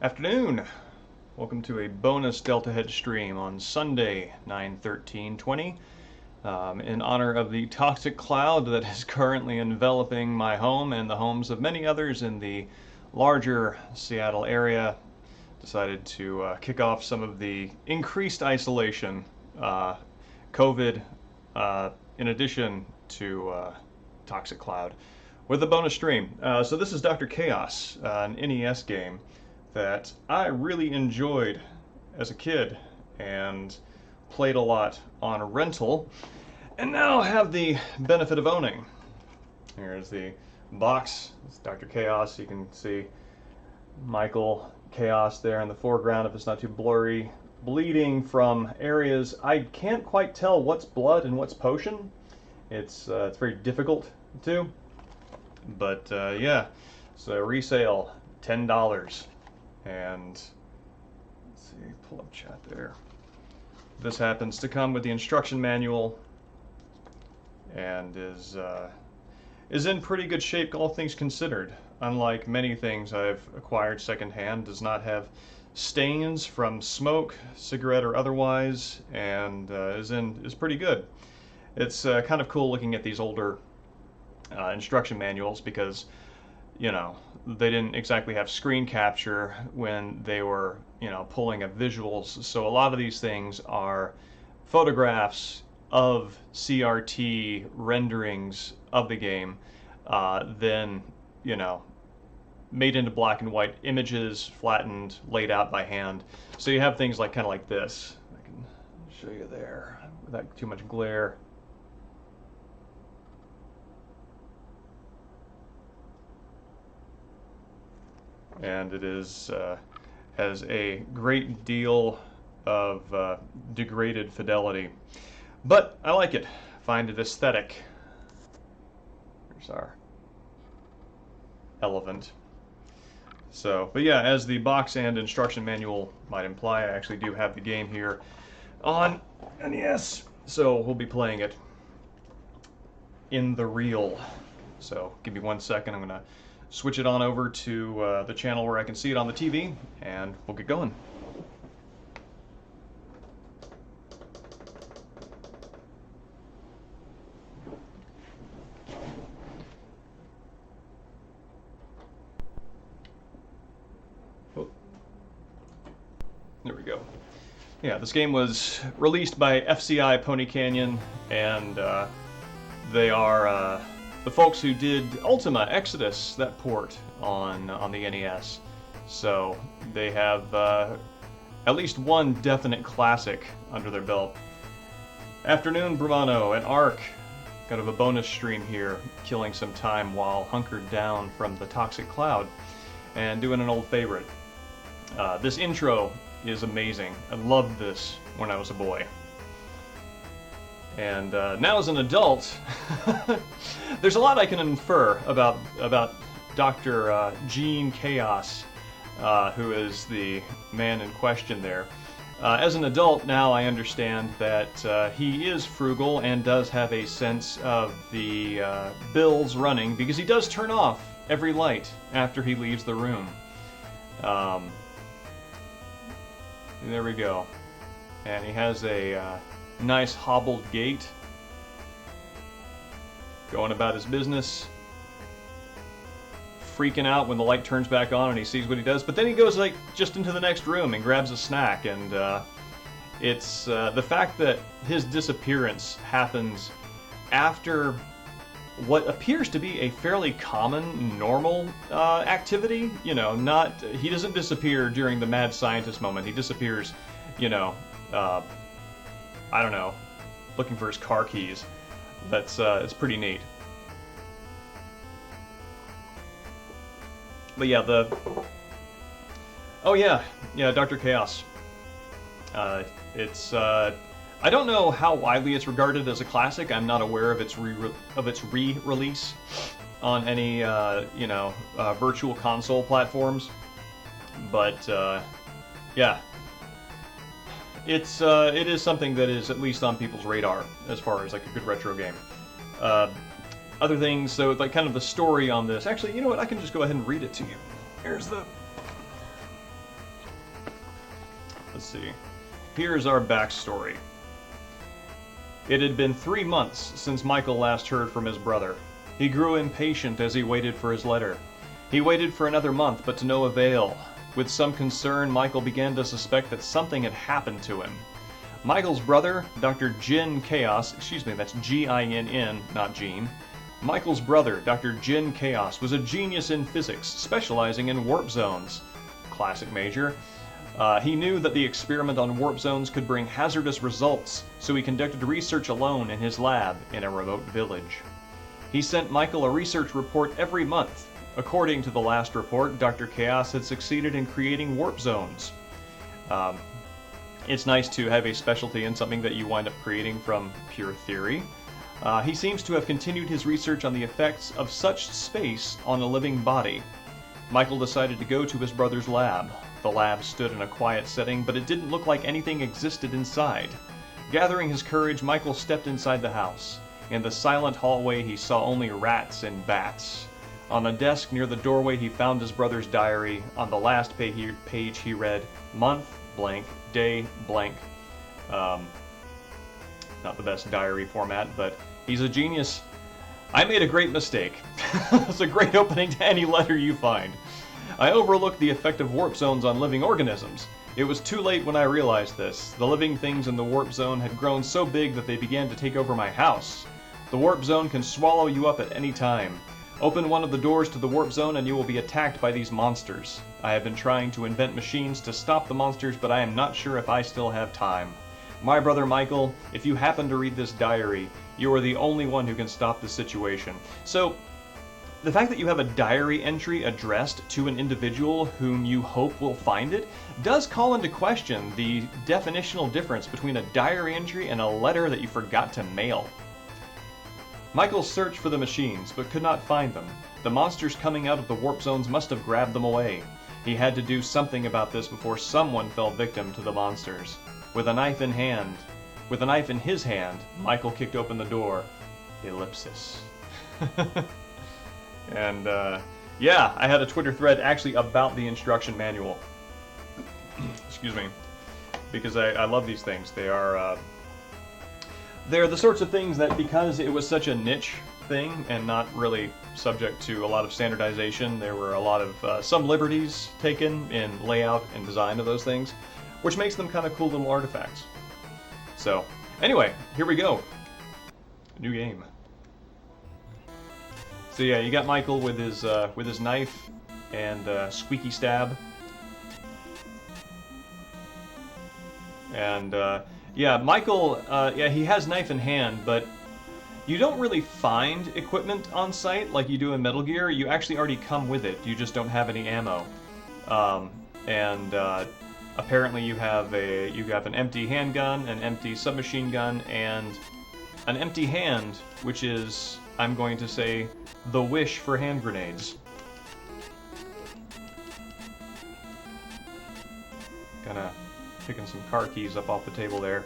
Afternoon. Welcome to a bonus Deltahead stream on Sunday, 9/13/20, in honor of the toxic cloud that is currently enveloping my home and the homes of many others in the larger Seattle area. Decided to kick off some of the increased isolation, COVID, in addition to toxic cloud, with a bonus stream. So this is Dr. Chaos, an NES game that I really enjoyed as a kid and played a lot on a rental, and now have the benefit of owning. Here's the box. It's Dr. Chaos. You can see Michael Chaos there in the foreground if it's not too blurry, bleeding from areas I can't quite tell what's blood and what's potion. It's very difficult to, but yeah. So resale $10. And let's see, pull up chat there. This happens to come with the instruction manual and is in pretty good shape, all things considered. Unlike many things I've acquired secondhand, does not have stains from smoke, cigarette or otherwise, and is pretty good. It's kind of cool looking at these older instruction manuals because, you know, they didn't exactly have screen capture when they were, you know, pulling up visuals. So a lot of these things are photographs of CRT renderings of the game, then, you know, made into black and white images, flattened, laid out by hand. So you have things like kind of like this. I can show you there without too much glare. And it is has a great deal of degraded fidelity, but I like it. Find it aesthetic. Here's our elephant. So, but yeah, as the box and instruction manual might imply, I actually do have the game here on NES, so we'll be playing it in the reel. So give me 1 second. I'm gonna switch it on over to the channel where I can see it on the TV, and we'll get going. Oh. There we go. Yeah, this game was released by FCI Pony Canyon, and they are the folks who did Ultima Exodus, that port on the NES. So they have at least one definite classic under their belt. Afternoon, Bravano and Ark. Kind of a bonus stream here, killing some time while hunkered down from the toxic cloud and doing an old favorite. This intro is amazing. I loved this when I was a boy. And now as an adult, there's a lot I can infer about Dr. Gene Chaos, who is the man in question there. As an adult now, I understand that he is frugal and does have a sense of the bills running, because he does turn off every light after he leaves the room. There we go. And he has a nice hobbled gait, going about his business, freaking out when the light turns back on and he sees what he does, but then he goes like just into the next room and grabs a snack, and it's the fact that his disappearance happens after what appears to be a fairly common, normal activity. You know, he doesn't disappear during the mad scientist moment. He disappears, you know, I don't know, looking for his car keys. That's it's pretty neat. But yeah, oh yeah, Dr. Chaos. It's I don't know how widely it's regarded as a classic. I'm not aware of its re-release on any you know, virtual console platforms. But yeah. It is something that is at least on people's radar as far as like a good retro game. Other things, so like kind of the story on this. Actually, you know what? I can just go ahead and read it to you. Here's the let's see. Here's our backstory. It had been 3 months since Michael last heard from his brother. He grew impatient as he waited for his letter. He waited for another month, but to no avail. With some concern, Michael began to suspect that something had happened to him. Michael's brother, Dr. Jin Chaos, that's G-I-N-N, not Gene. Michael's brother, Dr. Jin Chaos, was a genius in physics, specializing in warp zones. Classic major. He knew that the experiment on warp zones could bring hazardous results, so he conducted research alone in his lab in a remote village. He sent Michael a research report every month. According to the last report, Dr. Chaos had succeeded in creating warp zones. It's nice to have a specialty in something that you wind up creating from pure theory. He seems to have continued his research on the effects of such space on a living body. Michael decided to go to his brother's lab. The lab stood in a quiet setting, but it didn't look like anything existed inside. Gathering his courage, Michael stepped inside the house. In the silent hallway, he saw only rats and bats. On a desk near the doorway, he found his brother's diary. On the last page, he read, month, blank, day, blank. Not the best diary format, but he's a genius. I made a great mistake. It's a great opening to any letter you find. I overlooked the effect of warp zones on living organisms. It was too late when I realized this. The living things in the warp zone had grown so big that they began to take over my house. The warp zone can swallow you up at any time. Open one of the doors to the warp zone and you will be attacked by these monsters. I have been trying to invent machines to stop the monsters, but I am not sure if I still have time. My brother Michael, if you happen to read this diary, you are the only one who can stop the situation. So, the fact that you have a diary entry addressed to an individual whom you hope will find it does call into question the definitional difference between a diary entry and a letter that you forgot to mail. Michael searched for the machines, but could not find them. The monsters coming out of the warp zones must have grabbed them away. He had to do something about this before someone fell victim to the monsters. With a knife in his hand, Michael kicked open the door. Ellipsis. And, yeah, I had a Twitter thread actually about the instruction manual. Excuse me. Because I love these things. They're the sorts of things that, because it was such a niche thing and not really subject to a lot of standardization, there were a lot of some liberties taken in layout and design of those things, which makes them kind of cool little artifacts. So, anyway, here we go. New game. So yeah, you got Michael with his knife and squeaky stab, and yeah, Michael, yeah, he has knife in hand, but you don't really find equipment on site like you do in Metal Gear. You actually already come with it. You just don't have any ammo, and apparently you have an empty handgun, an empty submachine gun, and an empty hand, which is, I'm going to say, the wish for hand grenades. Kinda picking some car keys up off the table there.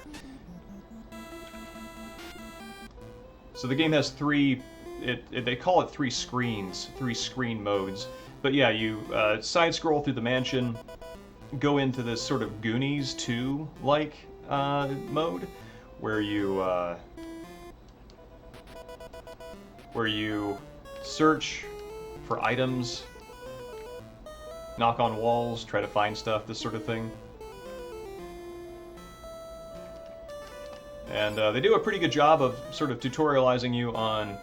So the game has they call it three screens, 3 screen modes. But yeah, you side scroll through the mansion, go into this sort of Goonies 2-like mode, where you search for items, knock on walls, try to find stuff, this sort of thing. And they do a pretty good job of sort of tutorializing you on,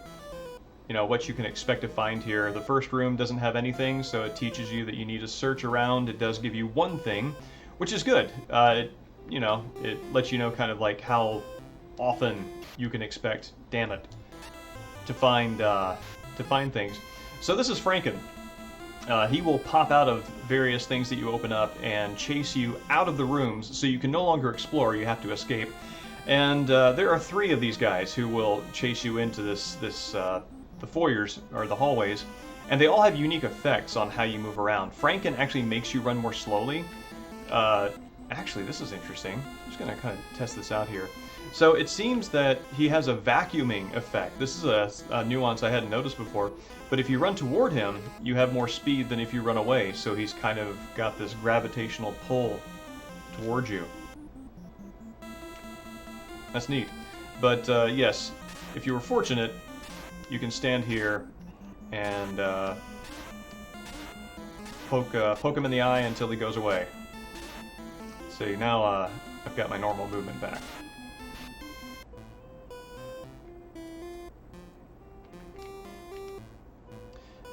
you know, what you can expect to find here. The first room doesn't have anything, so it teaches you that you need to search around. It does give you one thing, which is good. You know, it lets you know kind of like how often you can expect, damn it, to find things. So this is Franken. He will pop out of various things that you open up and chase you out of the rooms, so you can no longer explore, you have to escape. And there are 3 of these guys who will chase you into the foyers, or the hallways, and they all have unique effects on how you move around. Franken actually makes you run more slowly. Actually, this is interesting. I'm just going to kind of test this out here. So it seems that he has a vacuuming effect. This is a nuance I hadn't noticed before. But if you run toward him, you have more speed than if you run away. So he's kind of got this gravitational pull towards you. That's neat. But yes, if you were fortunate, you can stand here and poke him in the eye until he goes away. See, now I've got my normal movement back.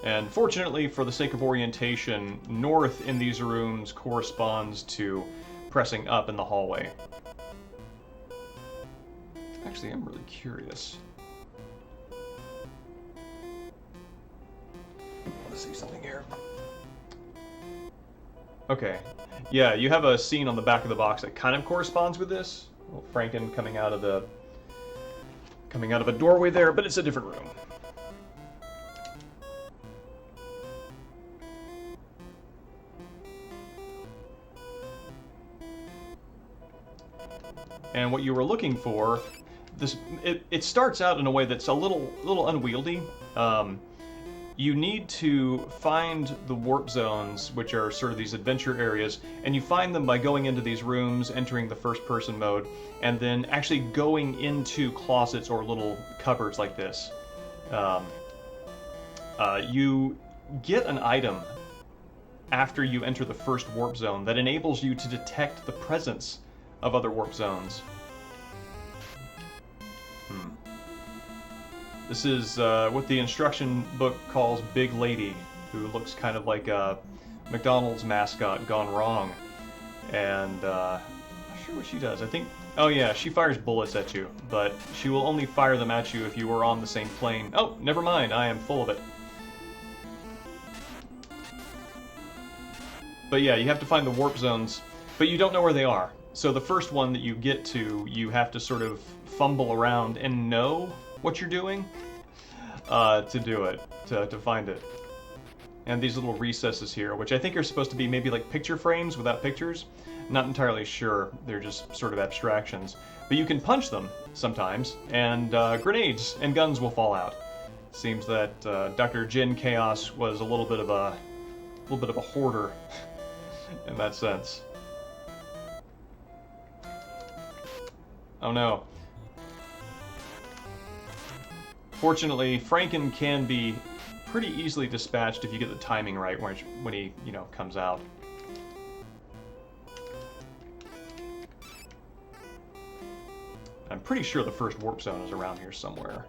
And fortunately, for the sake of orientation, north in these rooms corresponds to pressing up in the hallway. Actually, I'm really curious. Let's see something here. Okay. Yeah, you have a scene on the back of the box that kind of corresponds with this. Well, Franken coming out of a doorway there, but it's a different room. And what you were looking for, it starts out in a way that's a little unwieldy. You need to find the warp zones, which are sort of these adventure areas, and you find them by going into these rooms, entering the first-person mode, and then actually going into closets or little cupboards like this. You get an item after you enter the first warp zone that enables you to detect the presence of other warp zones. This is what the instruction book calls Big Lady, who looks kind of like a McDonald's mascot gone wrong. And I'm not sure what she does. I think, oh yeah, she fires bullets at you, but she will only fire them at you if you are on the same plane. Oh, never mind, I am full of it. But yeah, you have to find the warp zones, but you don't know where they are. So the first one that you get to, you have to sort of fumble around and know what you're doing to do it, to find it. And these little recesses here, which I think are supposed to be maybe like picture frames without pictures. Not entirely sure, they're just sort of abstractions. But you can punch them sometimes, and grenades and guns will fall out. Seems that Dr. Jin Chaos was a little bit of a hoarder in that sense. Oh no. Fortunately, Franken can be pretty easily dispatched if you get the timing right when he, comes out. I'm pretty sure the first warp zone is around here somewhere.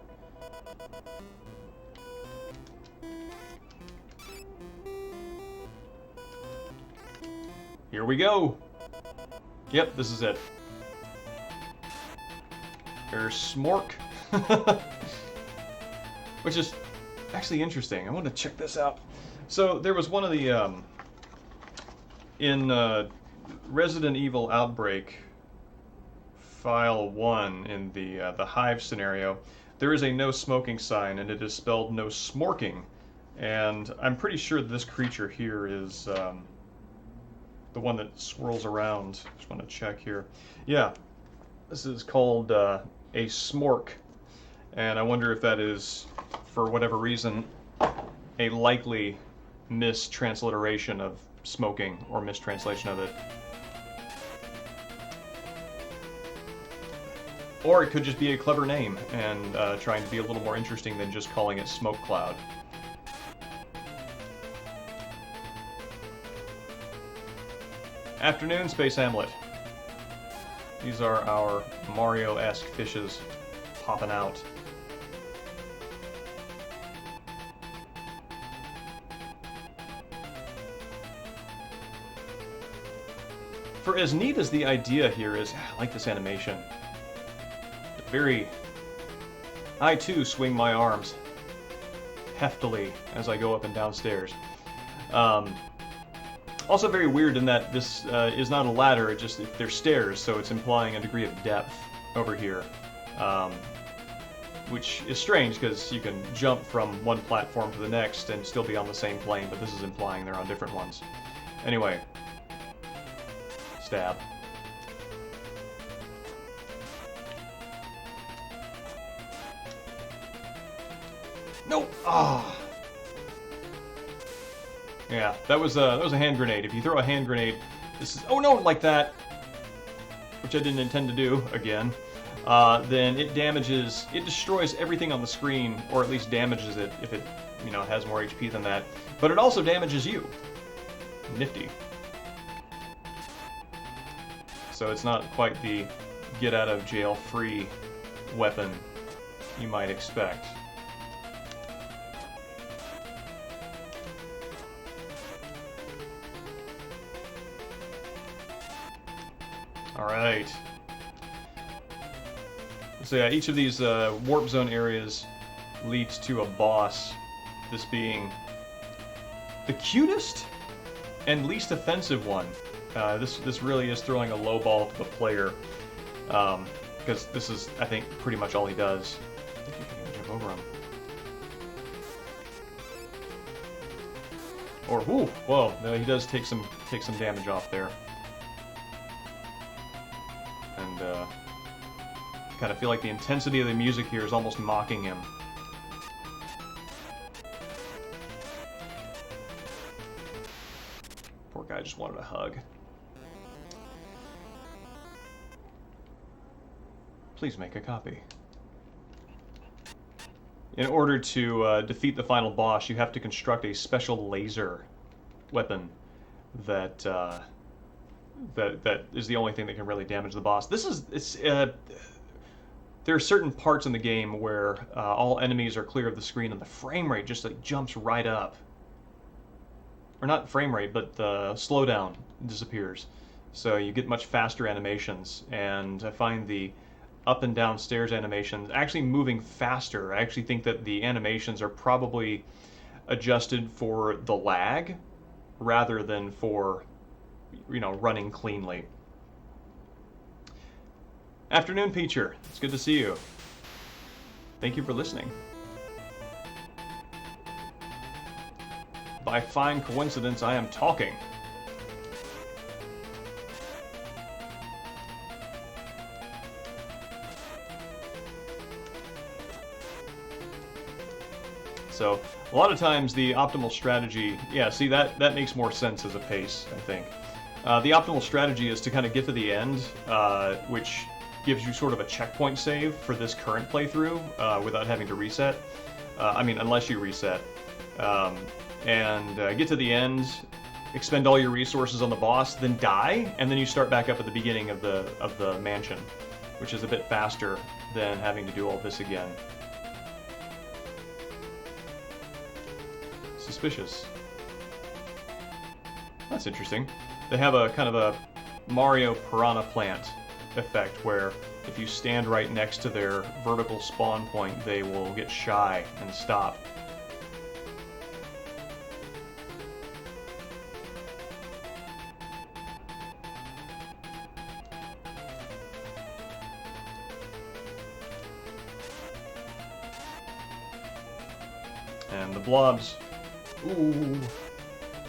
Here we go! Yep, this is it. There's Smork. Which is actually interesting. I want to check this out. So there was one of the in Resident Evil Outbreak File 1 in the Hive scenario, there is a no smoking sign, and it is spelled no smorking. And I'm pretty sure this creature here is the one that swirls around. Just want to check here. Yeah, this is called a smork. And I wonder if that is, for whatever reason, a likely mistransliteration of smoking, or mistranslation of it. Or it could just be a clever name, and trying to be a little more interesting than just calling it Smoke Cloud. Afternoon, Space Hamlet. These are our Mario-esque fishes popping out. For as neat as the idea here is, I like this animation. I too swing my arms heftily as I go up and down stairs. Also very weird in that this is not a ladder, they're stairs, so it's implying a degree of depth over here. Which is strange because you can jump from one platform to the next and still be on the same plane, but this is implying they're on different ones. Anyway. Stab. Nope. Ah. Yeah, that was a hand grenade. If you throw a hand grenade, this is, oh no, like that. which I didn't intend to do again, then it destroys everything on the screen, or at least damages it if it, has more HP than that. But it also damages you. Nifty. So it's not quite the get-out-of-jail-free weapon you might expect. Alright. So yeah, each of these warp zone areas leads to a boss, this being the cutest and least offensive one. This really is throwing a low ball to the player, because this is, I think, pretty much all he does. I think you can jump over him. Or, whoa, no, he does take some damage off there. And, kind of feel like the intensity of the music here is almost mocking him. Poor guy just wanted a hug. Please make a copy. In order to defeat the final boss, you have to construct a special laser weapon that that is the only thing that can really damage the boss. There are certain parts in the game where all enemies are clear of the screen and the frame rate just like jumps right up. Or not frame rate, but the slowdown disappears. So you get much faster animations, and I find the up and down stairs animations actually moving faster. I actually think that the animations are probably adjusted for the lag rather than for, running cleanly. Afternoon, Peacher. It's good to see you. Thank you for listening. By fine coincidence, I am talking. So, a lot of times the optimal strategy, see, that makes more sense as a pace, I think. The optimal strategy is to kind of get to the end, which gives you sort of a checkpoint save for this current playthrough without having to reset. Unless you reset. Get to the end, expend all your resources on the boss, then die, and then you start back up at the beginning of the mansion, which is a bit faster than having to do all this again. Suspicious. That's interesting. They have a kind of a Mario Piranha Plant effect where if you stand right next to their vertical spawn point, they will get shy and stop. And the blobs,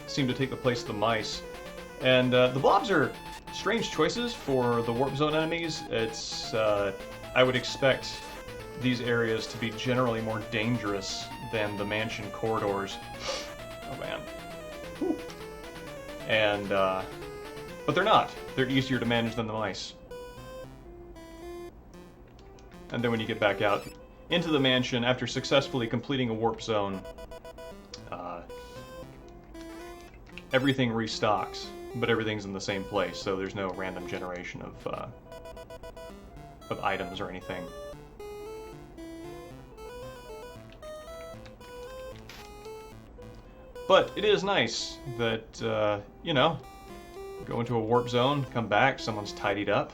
seem to take the place of the mice. And the blobs are strange choices for the warp zone enemies. It's I would expect these areas to be generally more dangerous than the mansion corridors. Oh man. Whew. And but they're not. They're easier to manage than the mice. And then when you get back out into the mansion after successfully completing a warp zone, everything restocks, but everything's in the same place, so there's no random generation of items or anything. But it is nice that, go into a warp zone, come back, someone's tidied up.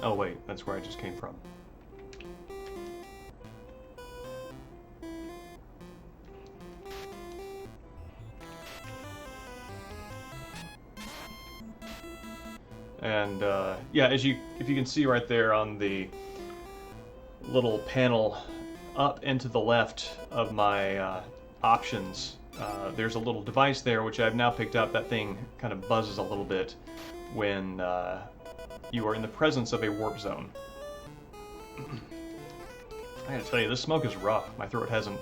Oh wait, that's where I just came from. And if you can see right there on the little panel up and to the left of my options. There's a little device there which I've now picked up. That thing kind of buzzes a little bit when you are in the presence of a warp zone. I gotta tell you, this smoke is rough. My throat hasn't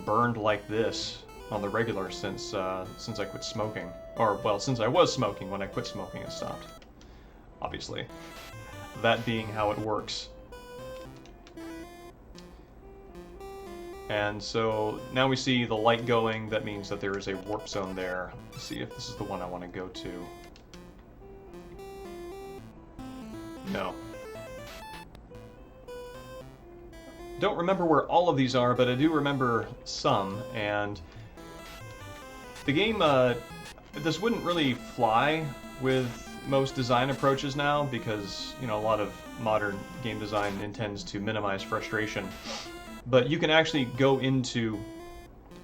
burned like this on the regular since I quit smoking. Or, well, since I was smoking. When I quit smoking, it stopped. Obviously. That being how it works. And so now we see the light going. That means that there is a warp zone there. Let's see if this is the one I want to go to. No. Don't remember where all of these are, but I do remember some. And the game, this wouldn't really fly with most design approaches now because, you know, a lot of modern game design intends to minimize frustration. But you can actually go into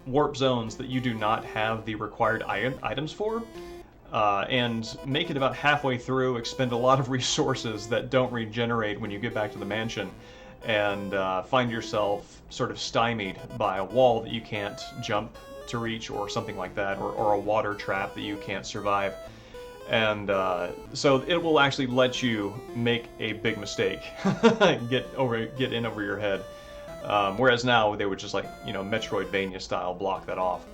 warp zones that you do not have the required items for, and make it about halfway through, expend a lot of resources that don't regenerate when you get back to the mansion, and find yourself sort of stymied by a wall that you can't jump to reach or something like that, or a water trap that you can't survive. And so it will actually let you make a big mistake, get in over your head. Whereas now they would just, like, you know, Metroidvania style block that off.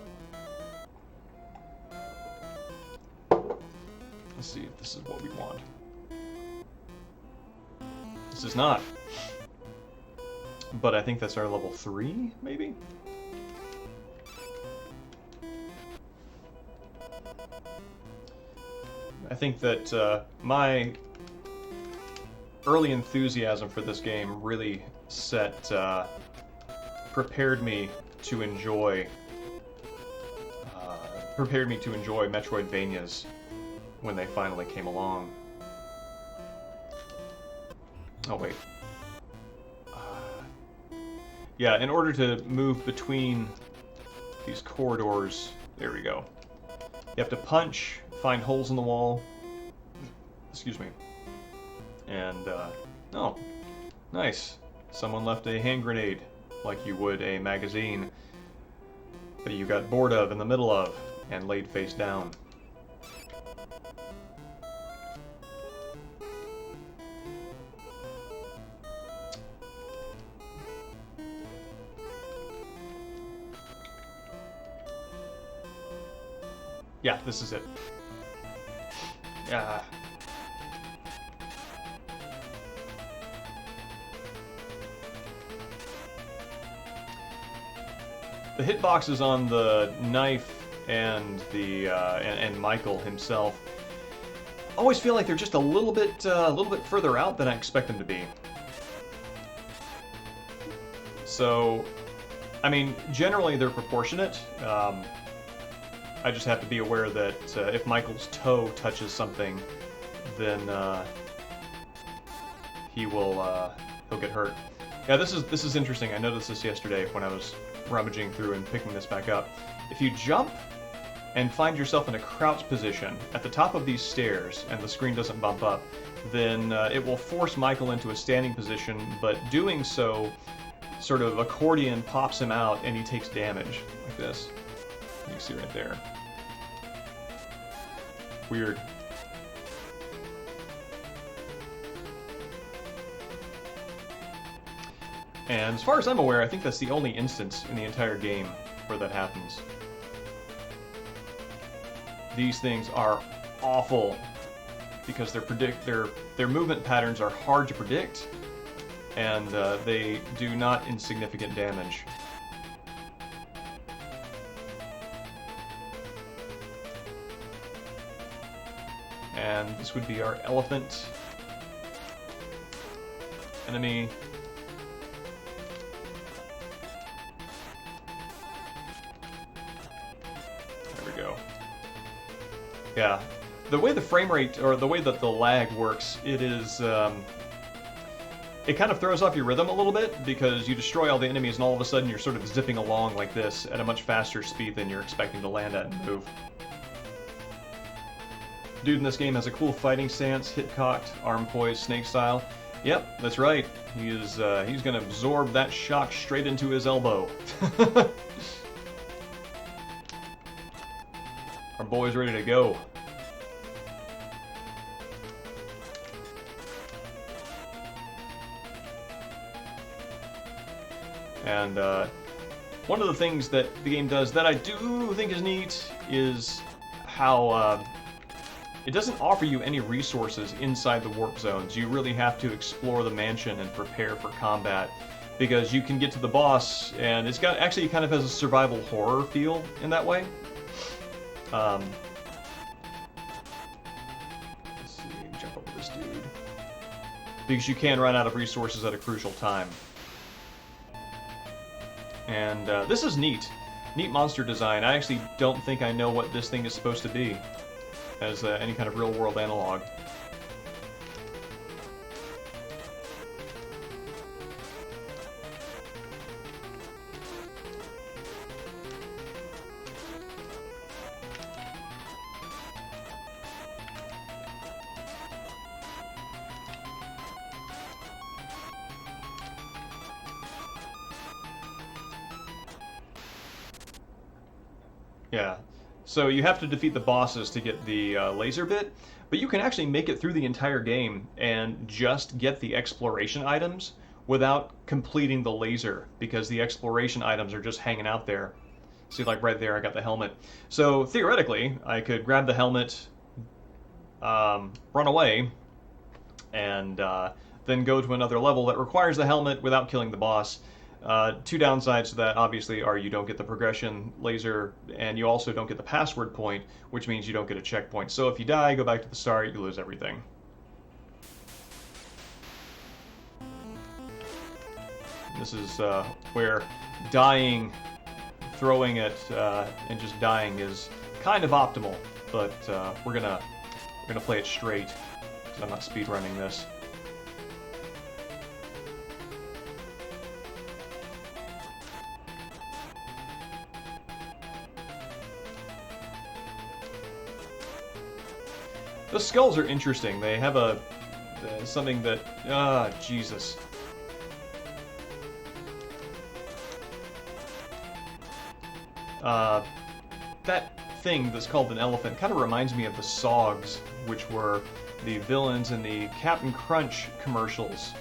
Let's see if this is what we want. This is not. But I think that's our level 3, maybe? I think that my early enthusiasm for this game really prepared me to enjoy Metroidvanias when they finally came along. Oh wait. Yeah, in order to move between these corridors, there we go. You have to punch, find holes in the wall. Excuse me. And, oh, nice. Someone left a hand grenade, like you would a magazine, that you got bored of in the middle of, and laid face down. Yeah, this is it. Yeah. The hitboxes on the knife and the and Michael himself always feel like they're just a little bit further out than I expect them to be. So, I mean, generally they're proportionate. I just have to be aware that if Michael's toe touches something, then he'll get hurt. Yeah, this is interesting. I noticed this yesterday when I was rummaging through and picking this back up. If you jump and find yourself in a crouch position at the top of these stairs and the screen doesn't bump up, then it will force Michael into a standing position, but doing so sort of accordion pops him out and he takes damage, like this. You can see right there. Weird. And as far as I'm aware, I think that's the only instance in the entire game where that happens. These things are awful because their movement patterns are hard to predict, and they do not insignificant damage. And this would be our elephant enemy. There we go. Yeah, the way the frame rate, or the way that the lag works, it is, it kind of throws off your rhythm a little bit, because you destroy all the enemies and all of a sudden you're sort of zipping along like this at a much faster speed than you're expecting to land at and move. Dude in this game has a cool fighting stance, hip-cocked, arm poised, snake style. Yep, that's right. He's gonna absorb that shock straight into his elbow. Our boy's ready to go. And one of the things that the game does that I do think is neat is how it doesn't offer you any resources inside the warp zones. You really have to explore the mansion and prepare for combat, because you can get to the boss and it's got actually kind of has a survival horror feel in that way. Let's see, jump over this dude. Because you can run out of resources at a crucial time. And this is neat. Neat monster design. I actually don't think I know what this thing is supposed to be as any kind of real-world analog. Yeah, so you have to defeat the bosses to get the laser bit, but you can actually make it through the entire game and just get the exploration items without completing the laser, because the exploration items are just hanging out there. See, like right there, I got the helmet. So theoretically, I could grab the helmet, run away, and then go to another level that requires the helmet without killing the boss. Two downsides to that, obviously, are you don't get the progression laser, and you also don't get the password point, which means you don't get a checkpoint. So if you die, go back to the start, you lose everything. This is where dying, throwing it, and just dying is kind of optimal, but we're gonna play it straight, because I'm not speedrunning this. The skulls are interesting. They have something that... Jesus. That thing that's called an elephant kind of reminds me of the Sogs, which were the villains in the Captain Crunch commercials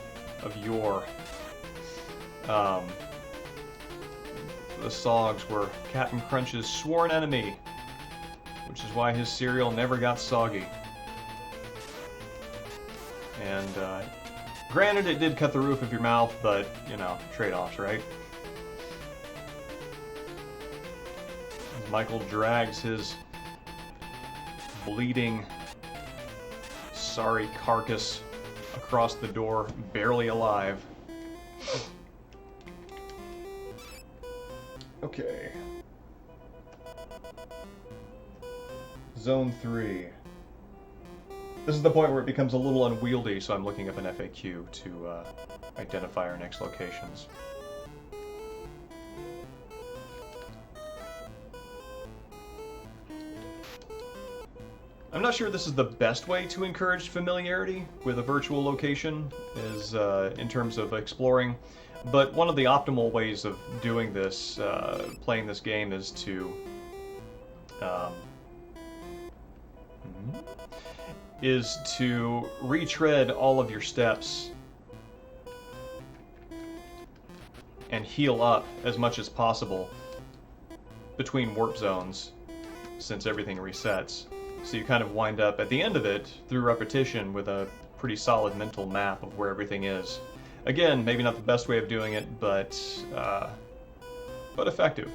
of yore. The Sogs were Captain Crunch's sworn enemy, which is why his cereal never got soggy. And granted, it did cut the roof of your mouth, but, you know, trade-offs, right? As Michael drags his bleeding, sorry carcass across the door, barely alive. Okay. Zone 3. This is the point where it becomes a little unwieldy, so I'm looking up an FAQ to identify our next locations. I'm not sure this is the best way to encourage familiarity with a virtual location, is in terms of exploring, but one of the optimal ways of doing this, playing this game, is to retread all of your steps and heal up as much as possible between warp zones, since everything resets. So you kind of wind up at the end of it, through repetition, with a pretty solid mental map of where everything is. Again, maybe not the best way of doing it, but effective.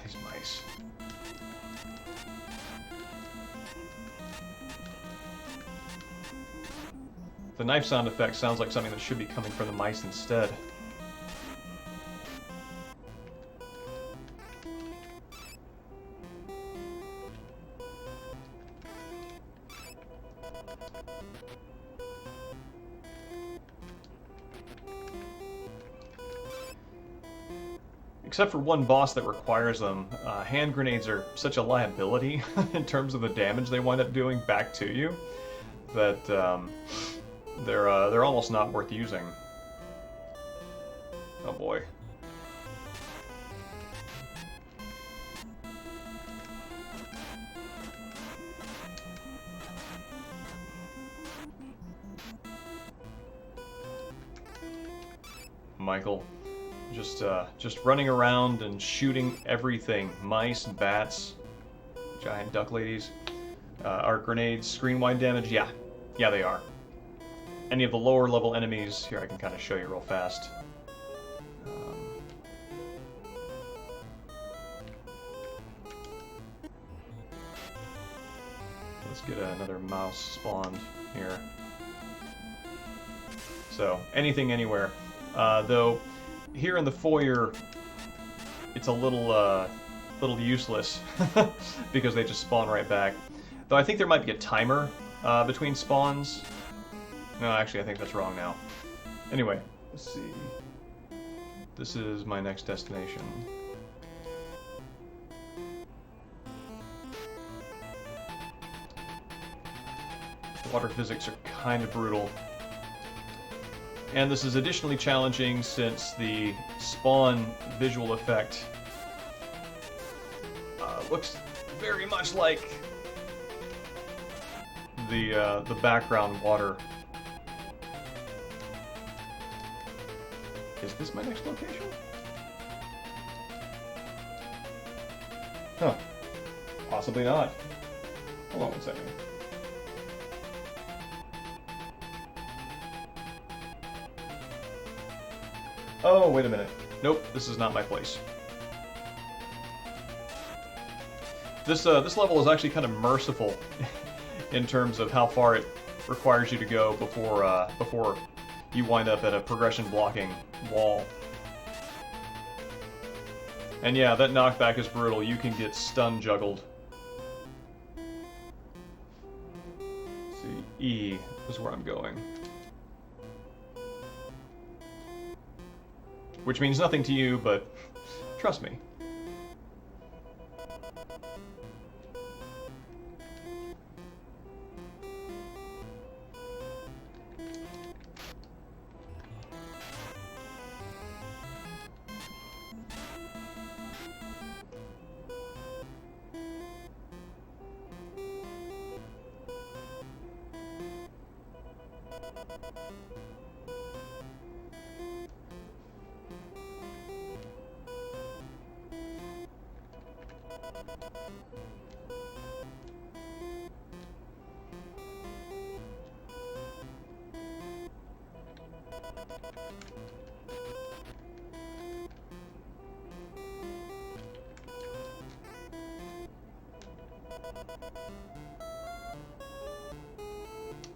These mice. The knife sound effect sounds like something that should be coming from the mice instead. Except for one boss that requires them, hand grenades are such a liability in terms of the damage they wind up doing back to you that they're almost not worth using. Oh boy. Michael, just running around and shooting everything. Mice, bats, giant duck ladies, arc grenades, screen wide damage. Yeah, they are. Any of the lower level enemies here, I can kind of show you real fast. Let's get another mouse spawned here. So, anything, anywhere. Though, here in the foyer, it's a little useless, because they just spawn right back. Though I think there might be a timer between spawns. No, actually, I think that's wrong now. Anyway, let's see. This is my next destination. Water physics are kind of brutal. And this is additionally challenging since the spawn visual effect looks very much like the background water. Is this my next location? Huh. Possibly not. Hold on one second. Oh, wait a minute. Nope, this is not my place. This level is actually kind of merciful in terms of how far it requires you to go before you wind up at a progression blocking wall. And yeah, that knockback is brutal. You can get stun juggled. Let's see, E is where I'm going. Which means nothing to you, but trust me.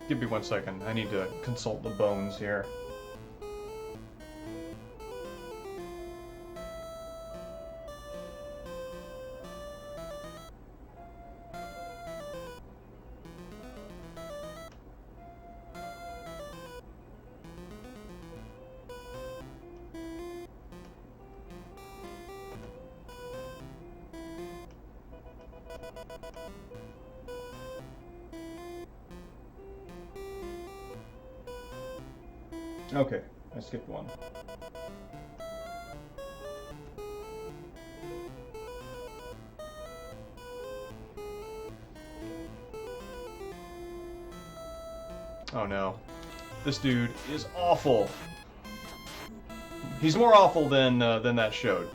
Give me 1 second. I need to consult the bones here. Okay, I skipped one. Oh no. This dude is awful. He's more awful than that showed.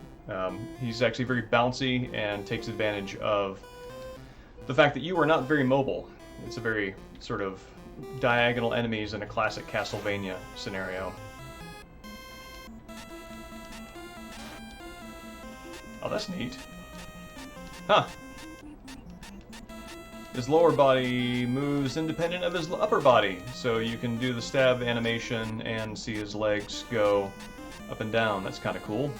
He's actually very bouncy and takes advantage of the fact that you are not very mobile. It's a very sort of diagonal enemies in a classic Castlevania scenario. Oh, that's neat. Huh. His lower body moves independent of his upper body, so you can do the stab animation and see his legs go up and down. That's kind of cool.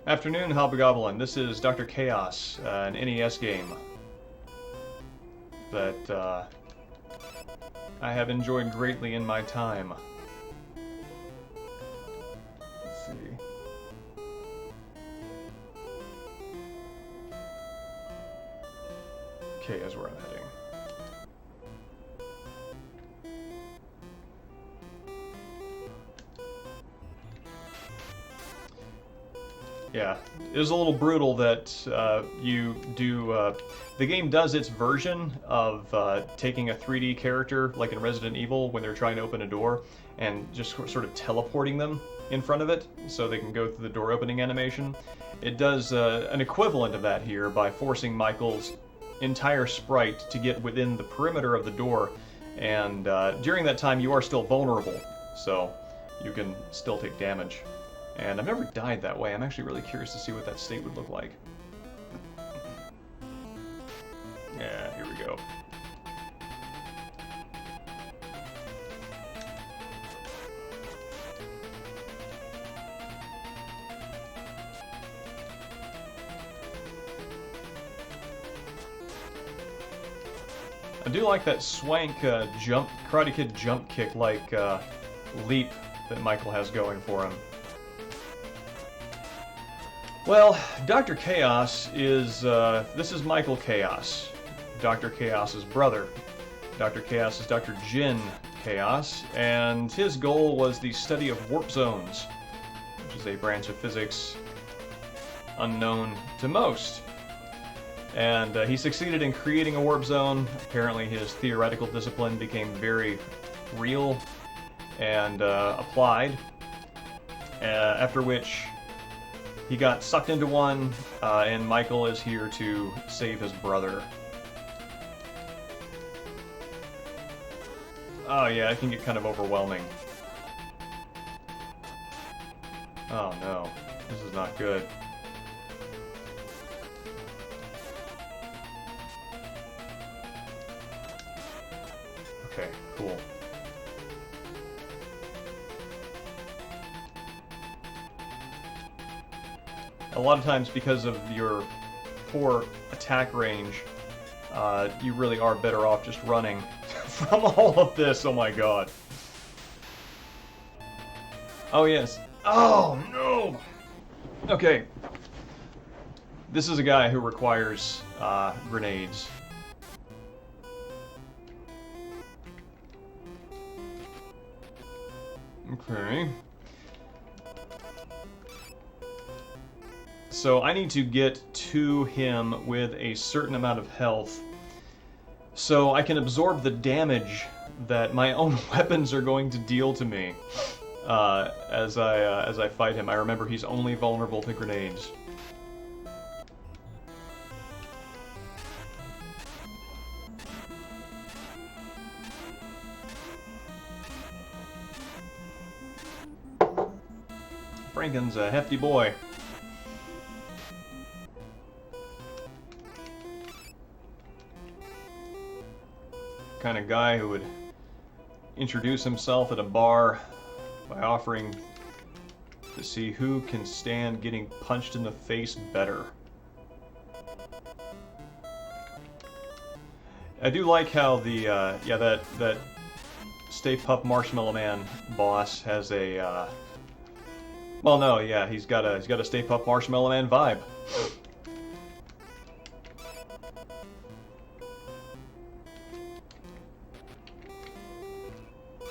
Afternoon, Hobgoblin. This is Dr. Chaos, an NES game that I have enjoyed greatly in my time. Let's see. Okay, is where I'm heading. Yeah, it was a little brutal that you do. The game does its version of taking a 3D character, like in Resident Evil, when they're trying to open a door, and just sort of teleporting them in front of it so they can go through the door opening animation. It does an equivalent of that here by forcing Michael's entire sprite to get within the perimeter of the door, and during that time you are still vulnerable, so you can still take damage. And I've never died that way. I'm actually really curious to see what that state would look like. Yeah, here we go. I do like that swank jump, Karate Kid jump kick like leap that Michael has going for him. Well, Dr. Chaos is, this is Michael Chaos, Dr. Chaos's brother. Dr. Chaos is Dr. Jin Chaos, and his goal was the study of warp zones, which is a branch of physics unknown to most. And he succeeded in creating a warp zone. Apparently his theoretical discipline became very real and applied, after which he got sucked into one, and Michael is here to save his brother. Oh yeah, it can get kind of overwhelming. Oh no, this is not good. Okay, cool. A lot of times, because of your poor attack range, you really are better off just running from all of this. Oh my god. Oh yes. Oh no! Okay. This is a guy who requires grenades. Okay. So I need to get to him with a certain amount of health so I can absorb the damage that my own weapons are going to deal to me as I fight him. I remember he's only vulnerable to grenades. Franken's a hefty boy. Kind of guy who would introduce himself at a bar by offering to see who can stand getting punched in the face better. I do like how the yeah, that Stay Puft Marshmallow Man boss has a well, no, yeah, he's got a Stay Puft Marshmallow Man vibe.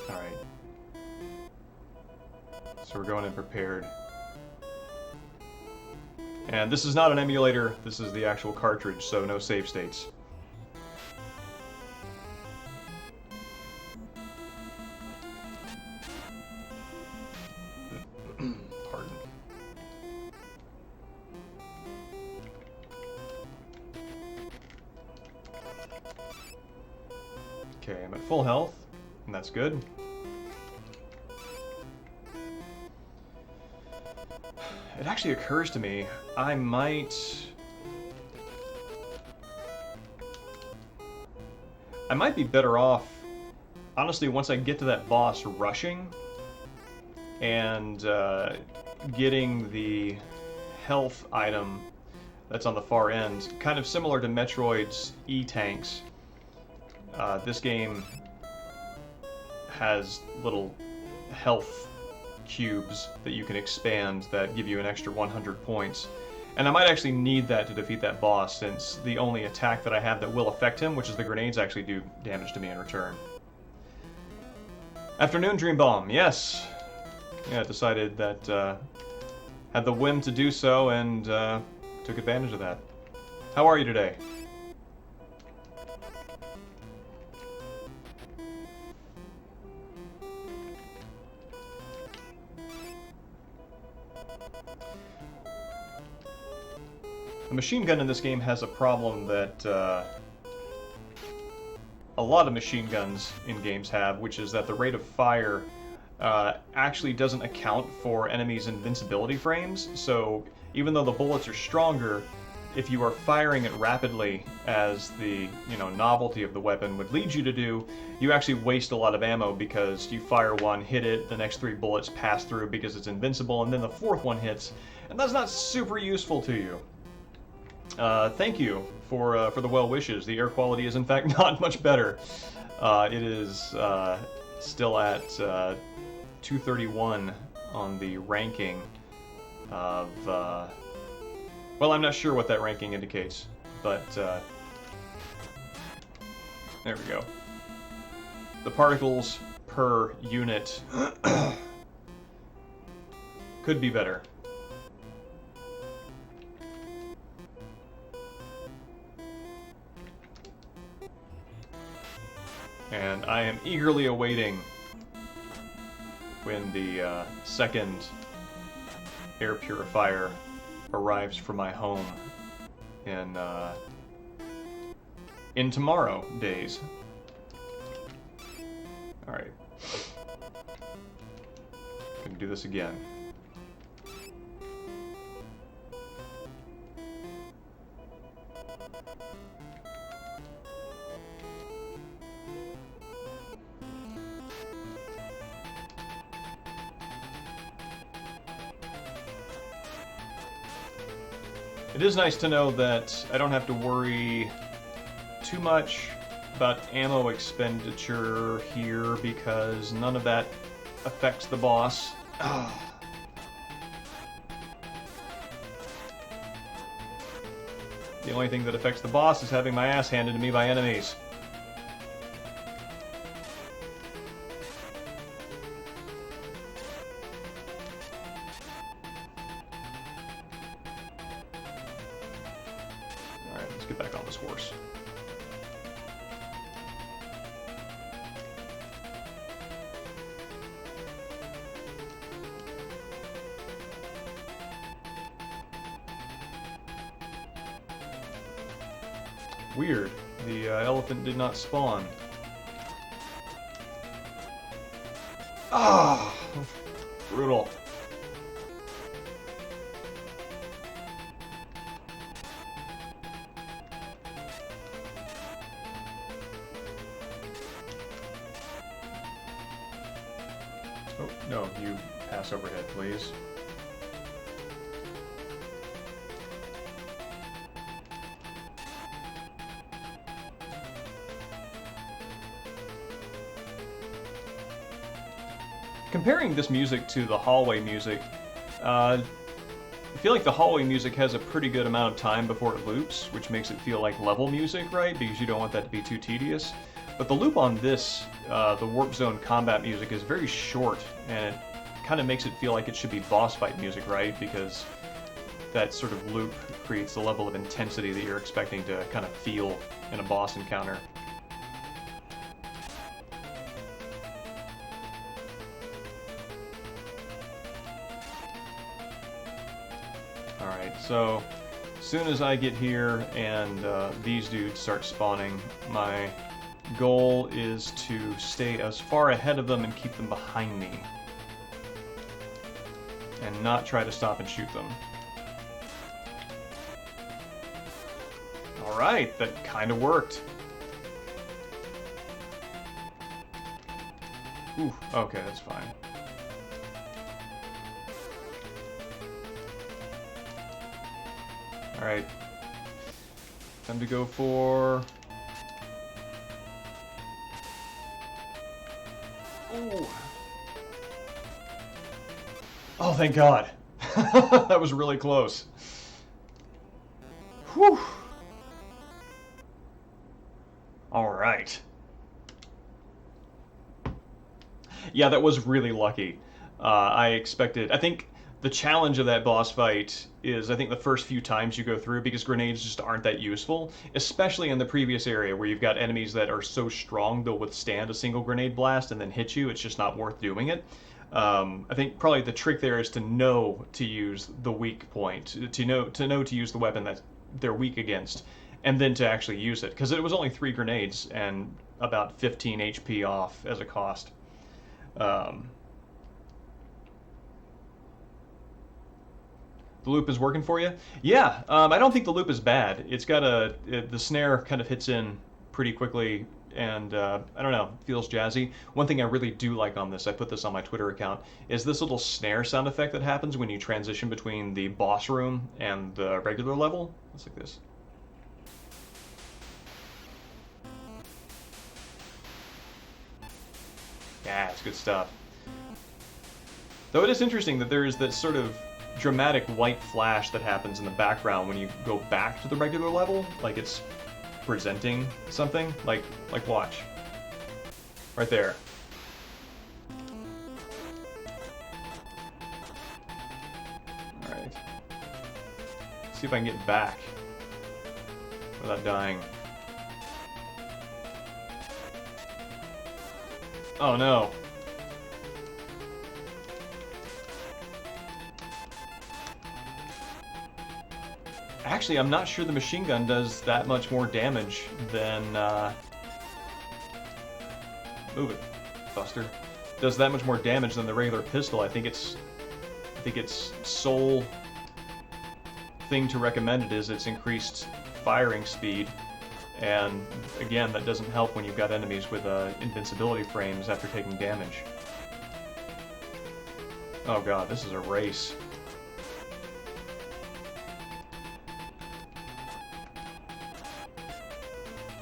Alright. So we're going in prepared. And this is not an emulator, this is the actual cartridge, so no save states. Pardon. Okay, I'm at full health, and that's good. It actually occurs to me, I might be better off, honestly, once I get to that boss, rushing and getting the health item that's on the far end. Kind of similar to Metroid's E-Tanks. This game has little health cubes that you can expand that give you an extra 100 points. And I might actually need that to defeat that boss, since the only attack that I have that will affect him, which is the grenades, actually do damage to me in return. Afternoon, Dream Bomb. Yes. Yeah, I decided that, had the whim to do so, and took advantage of that. How are you today? The machine gun in this game has a problem that a lot of machine guns in games have, which is that the rate of fire actually doesn't account for enemies' invincibility frames. So even though the bullets are stronger, if you are firing it rapidly, as the novelty of the weapon would lead you to do, you actually waste a lot of ammo, because you fire one, hit it, the next 3 bullets pass through because it's invincible, and then the 4th one hits, and that's not super useful to you. Thank you for the well wishes. The air quality is in fact not much better. It is still at 231 on the ranking of. Well, I'm not sure what that ranking indicates, but there we go. The particles per unit could be better. And I am eagerly awaiting when the second air purifier arrives for my home in tomorrow days. All right, gonna do this again. It is nice to know that I don't have to worry too much about ammo expenditure here, because none of that affects the boss. The only thing that affects the boss is having my ass handed to me by enemies. Get back on this horse. Weird. The elephant did not spawn. Ah, brutal. Oh, no, you pass overhead, please. Comparing this music to the hallway music, I feel like the hallway music has a pretty good amount of time before it loops, which makes it feel like level music, right? Because you don't want that to be too tedious. But the loop on this, the Warp Zone combat music, is very short, and it kind of makes it feel like it should be boss fight music, right? Because that sort of loop creates the level of intensity that you're expecting to kind of feel in a boss encounter. Alright, so as soon as I get here and these dudes start spawning, my goal is to stay as far ahead of them and keep them behind me, and not try to stop and shoot them. Alright, that kind of worked. Ooh, okay, that's fine. Alright. Time to go for... Ooh. Oh, thank God. That was really close. Whew. Alright. Yeah, that was really lucky. I expected... I think the challenge of that boss fight is, I think, the first few times you go through, because grenades just aren't that useful, especially in the previous area where you've got enemies that are so strong they'll withstand a single grenade blast and then hit you. It's just not worth doing it. I think probably the trick there is to know to use the weak point, to know to use the weapon that they're weak against, and then to actually use it, because it was only 3 grenades and about 15 HP off as a cost. The loop is working for you? Yeah, I don't think the loop is bad. It's got the snare kind of hits in pretty quickly, and I don't know, feels jazzy. One thing I really do like on this, I put this on my Twitter account, is this little snare sound effect that happens when you transition between the boss room and the regular level. It's like this. Yeah, it's good stuff. Though it is interesting that there is this sort of dramatic white flash that happens in the background when you go back to the regular level, like it's presenting something. Like watch. Right there. Alright. See if I can get back without dying. Oh no. Actually, I'm not sure the machine gun does that much more damage than... Move it, Buster. Does that much more damage than the regular pistol. I think its sole thing to recommend it is its increased firing speed. And again, that doesn't help when you've got enemies with invincibility frames after taking damage. Oh god, this is a race.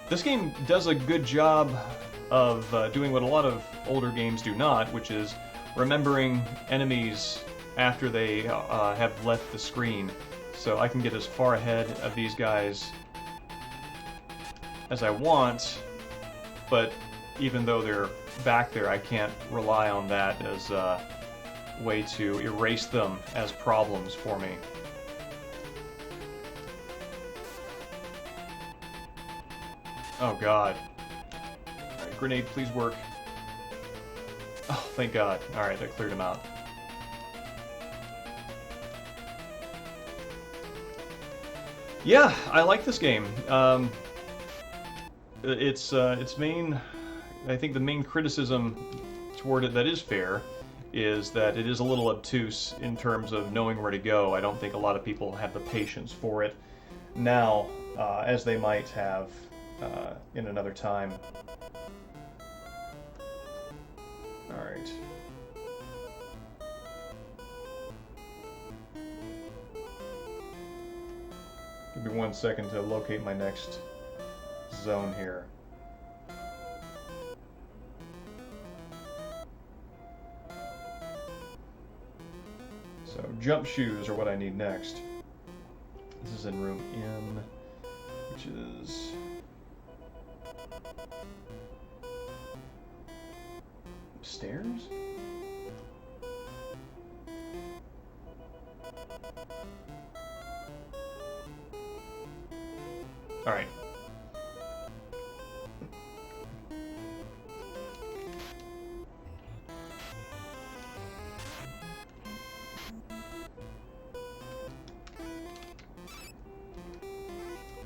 This game does a good job of doing what a lot of older games do not, which is remembering enemies after they have left the screen. So I can get as far ahead of these guys as I want, but even though they're back there, I can't rely on that as a way to erase them as problems for me. Oh god. Alright, grenade, please work. Oh, thank god. Alright, that cleared him out. Yeah, I like this game. Its main... I think the main criticism toward it that is fair is that it is a little obtuse in terms of knowing where to go. I don't think a lot of people have the patience for it now, as they might have in another time. Alright. Give me 1 second to locate my next zone here. So, jump shoes are what I need next. This is in room M, which is... upstairs? Alright.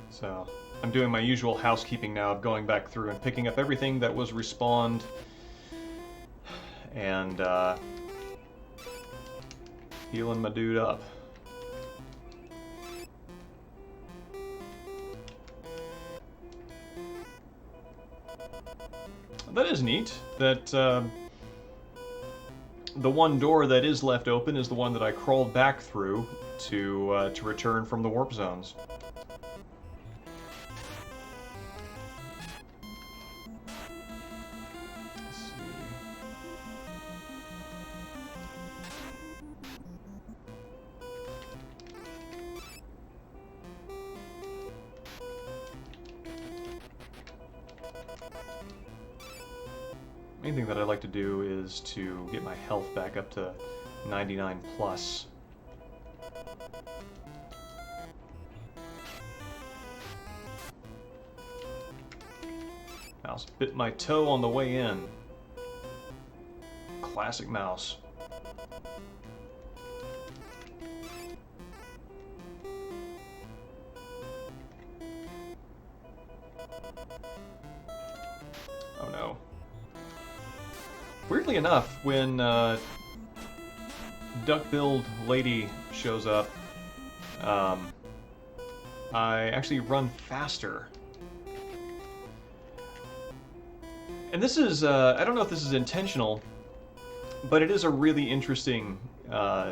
So, I'm doing my usual housekeeping now of going back through and picking up everything that was respawned and healing my dude up. That is neat that The one door that is left open is the one that I crawled back through to return from the warp zones. Let's see. Main thing that I'd like to do is to get my health back up to 99 plus. Mouse bit my toe on the way in. Classic mouse. Oh no. Weirdly enough, when duck-billed lady shows up, I actually run faster. And this is, I don't know if this is intentional, but it is a really interesting,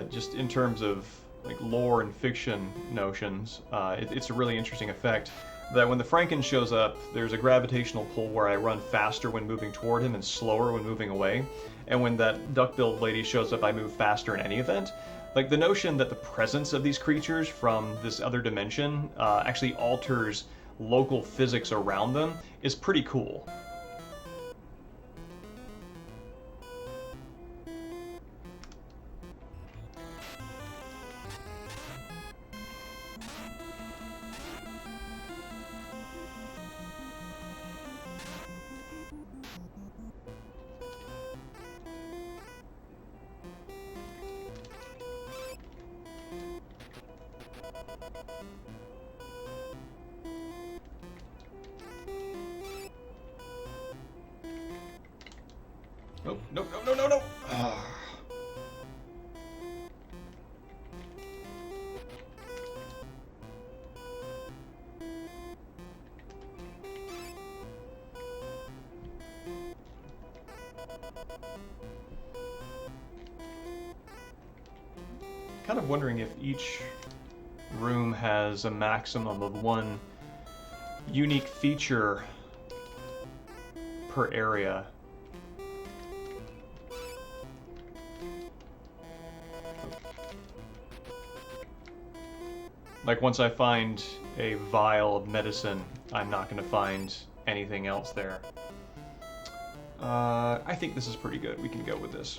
just in terms of like lore and fiction notions, it's a really interesting effect. That when the Franken shows up, there's a gravitational pull where I run faster when moving toward him and slower when moving away. And when that duck-billed lady shows up, I move faster in any event. Like, the notion that the presence of these creatures from this other dimension actually alters local physics around them is pretty cool. No, no, no, no, no, no! Kind of wondering if each room has a maximum of one unique feature per area. Like, once I find a vial of medicine, I'm not going to find anything else there. I think this is pretty good. We can go with this.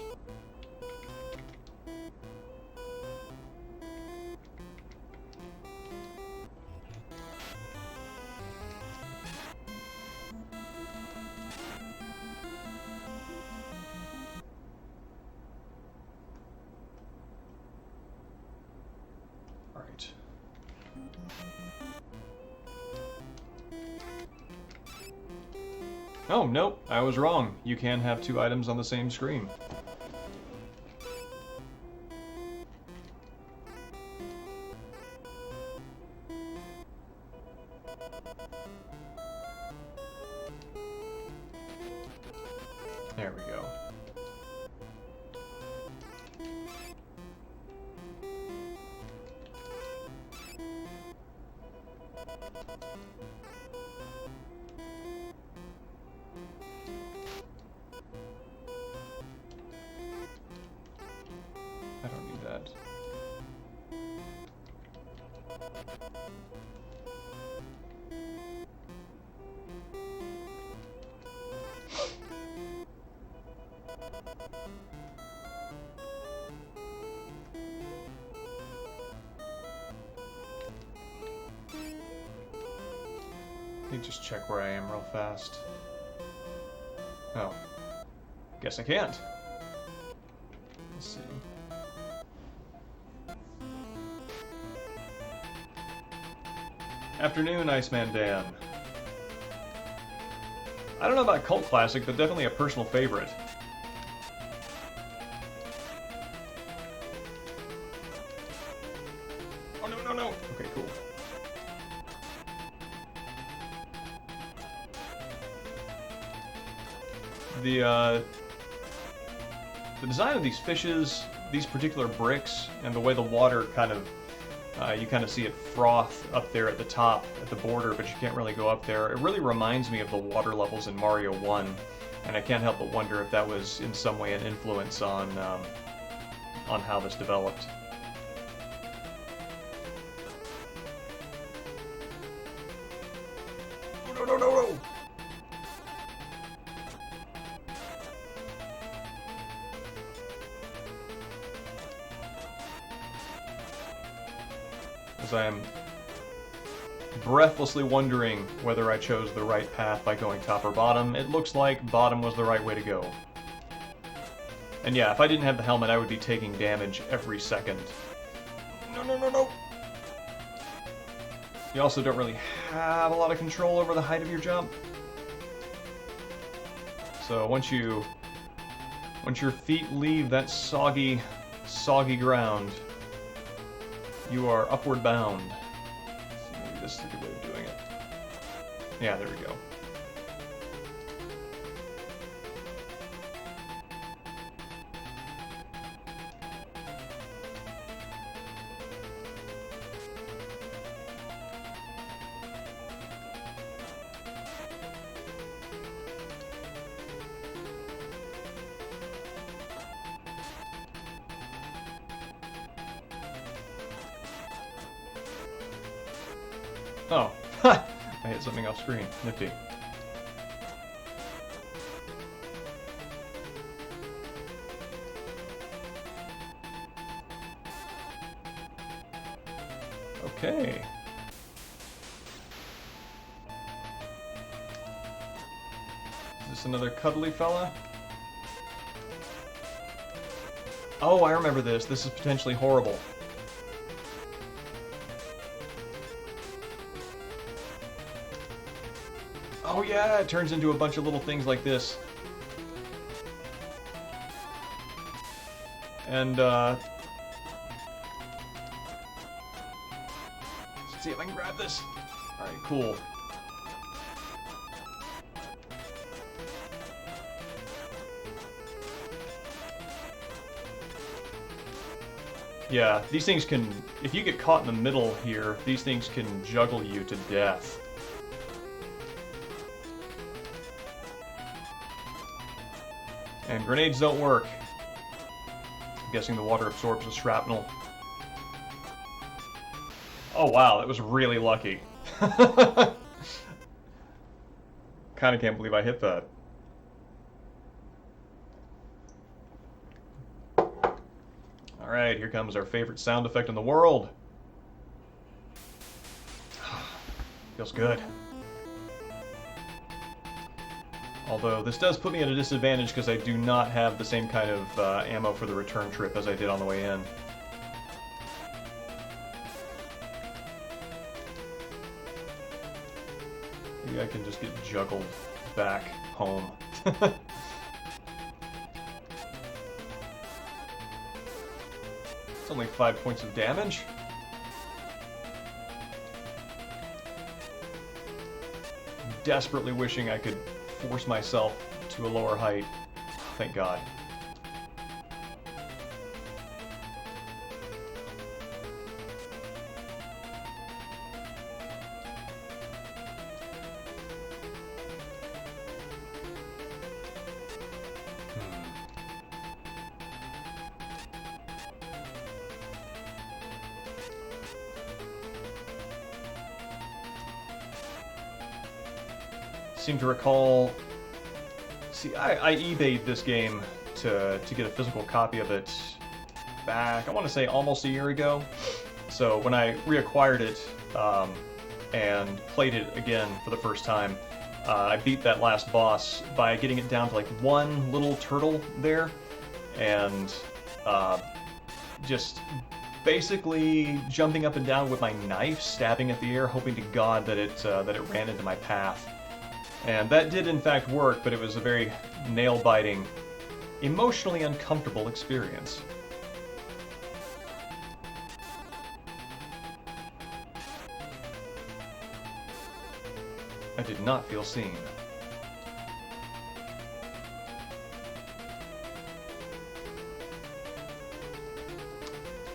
All right. Oh, nope, I was wrong. You can have two items on the same screen. There we go. I don't need that. Let me just check where I am real fast. Oh. Guess I can't. Let's see. Afternoon, Iceman Dan. I don't know about cult classic, but definitely a personal favorite. Oh, no, no, no! Okay, cool. the design of these fishes, these particular bricks, and the way the water kind of, you kind of see it froth up there at the top, at the border, but you can't really go up there. It really reminds me of the water levels in Mario 1, and I can't help but wonder if that was in some way an influence on how this developed. No, no, no, no! As I am breathlessly wondering whether I chose the right path by going top or bottom, it looks like bottom was the right way to go. And yeah, if I didn't have the helmet, I would be taking damage every second. No, no, no, no! You also don't really have a lot of control over the height of your jump. So once your feet leave that soggy ground, you are upward bound. So maybe this is a good way of doing it. Yeah, there we go. Oh, ha! I hit something off screen. Nifty. Okay. Is this another cuddly fella? Oh, I remember this. This is potentially horrible. Oh yeah, it turns into a bunch of little things like this. And, let's see if I can grab this. Alright, cool. Yeah, these things can, if you get caught in the middle here, these things can juggle you to death. And grenades don't work. I'm guessing the water absorbs the shrapnel. Oh wow, that was really lucky. Kinda can't believe I hit that. Alright, here comes our favorite sound effect in the world. Feels good. Although this does put me at a disadvantage because I do not have the same kind of ammo for the return trip as I did on the way in. Maybe I can just get juggled back home. It's only 5 points of damage. I'm desperately wishing I could force myself to a lower height. Thank God. Seem to recall. See, I eBayed this game to get a physical copy of it back, I want to say almost a year ago. So when I reacquired it and played it again for the first time, I beat that last boss by getting it down to like one little turtle there, and just basically jumping up and down with my knife, stabbing at the air, hoping to God that it ran into my path. And that did in fact work, but it was a very nail-biting, emotionally uncomfortable experience. I did not feel seen.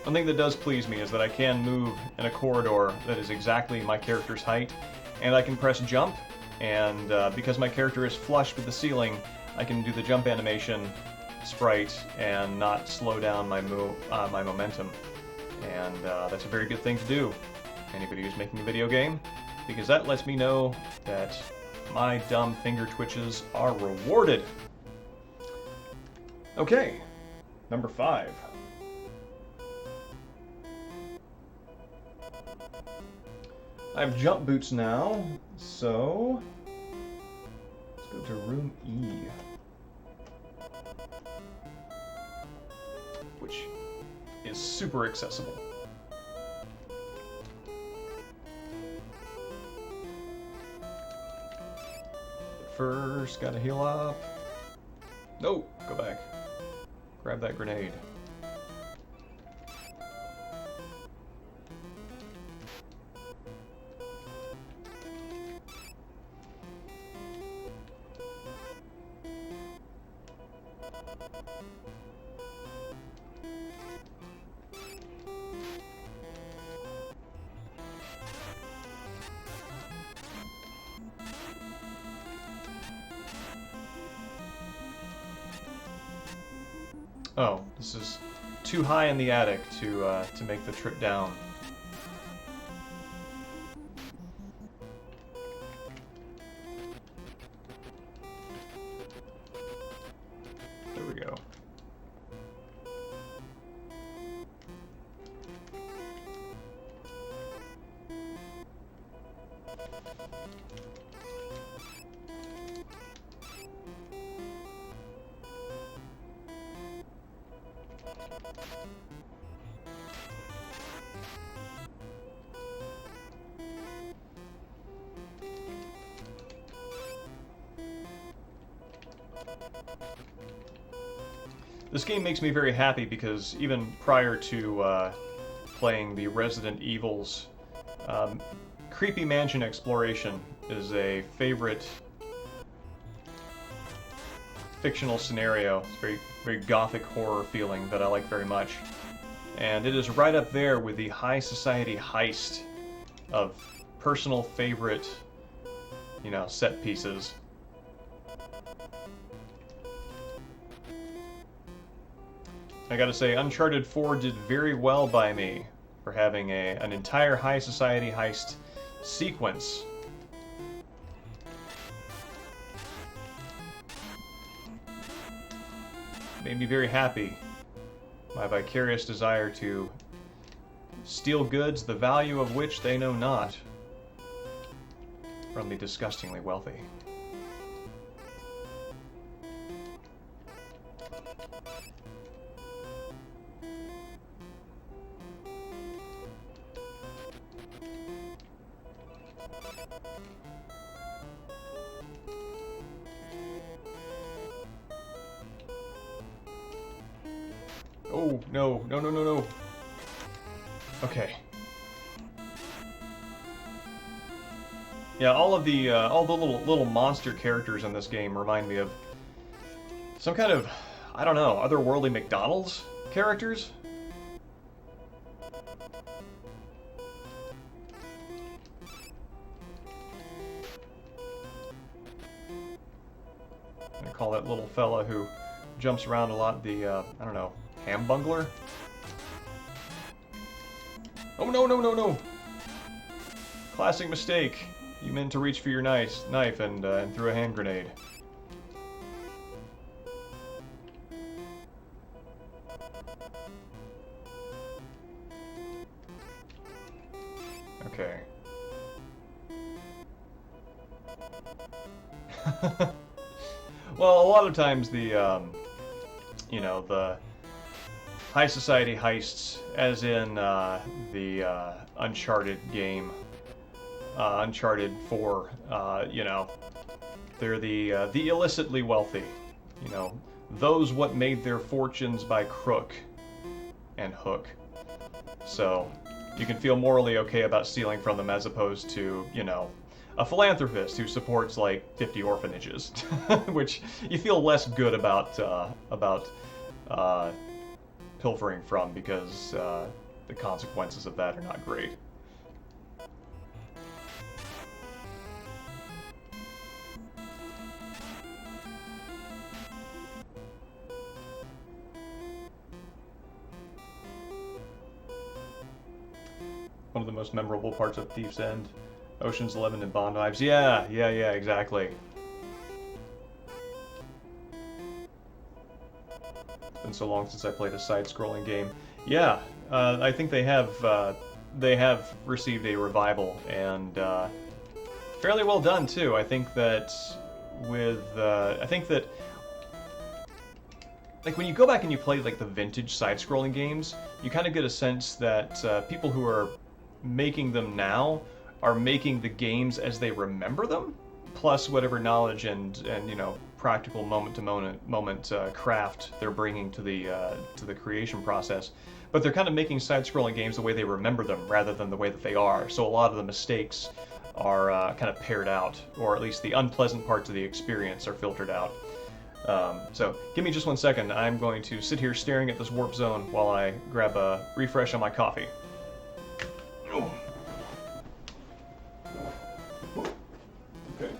One thing that does please me is that I can move in a corridor that is exactly my character's height, and I can press jump, and because my character is flush with the ceiling, I can do the jump animation sprite and not slow down my my momentum. And that's a very good thing to do, anybody who's making a video game, because that lets me know that my dumb finger twitches are rewarded. Okay, number 5. I have jump boots now, so let's go to room E, which is super accessible. First, gotta heal up. No, go back. Grab that grenade. Oh, this is too high in the attic to make the trip down. There we go. This game makes me very happy because even prior to playing the Resident Evils, creepy mansion exploration is a favorite fictional scenario. It's very, very gothic horror feeling that I like very much. And it is right up there with the high society heist of personal favorite, you know, set pieces. I gotta say, Uncharted 4 did very well by me for having an entire high society heist sequence. Made me very happy. My vicarious desire to steal goods the value of which they know not from the disgustingly wealthy. Oh, no, no, no, no, no. Okay. Yeah, all the little monster characters in this game remind me of some kind of, I don't know, otherworldly McDonald's characters? I call that little fella who jumps around a lot the, I don't know, Hambungler? Oh, no, no, no, no! Classic mistake. You meant to reach for your knife and threw a hand grenade. Okay. Well, a lot of times the, you know, the high society heists, as in the Uncharted game, Uncharted 4, you know, they're the illicitly wealthy, you know, those what made their fortunes by crook and hook. So you can feel morally okay about stealing from them as opposed to, you know, a philanthropist who supports like 50 orphanages, pilfering from, because the consequences of that are not great. One of the most memorable parts of Thief's End. Ocean's 11 and Bond vibes. Yeah, exactly. It's been so long since I played a side-scrolling game. Yeah, I think they have received a revival, and fairly well done too. I think that like when you go back and you play like the vintage side-scrolling games, you kind of get a sense that people who are making them now are making the games as they remember them, plus whatever knowledge and practical moment craft they're bringing to the creation process. But they're kind of making side-scrolling games the way they remember them rather than the way that they are. So a lot of the mistakes are kind of paired out, or at least the unpleasant parts of the experience are filtered out. So give me just 1 second. I'm going to sit here staring at this warp zone while I grab a refresh on my coffee. Okay.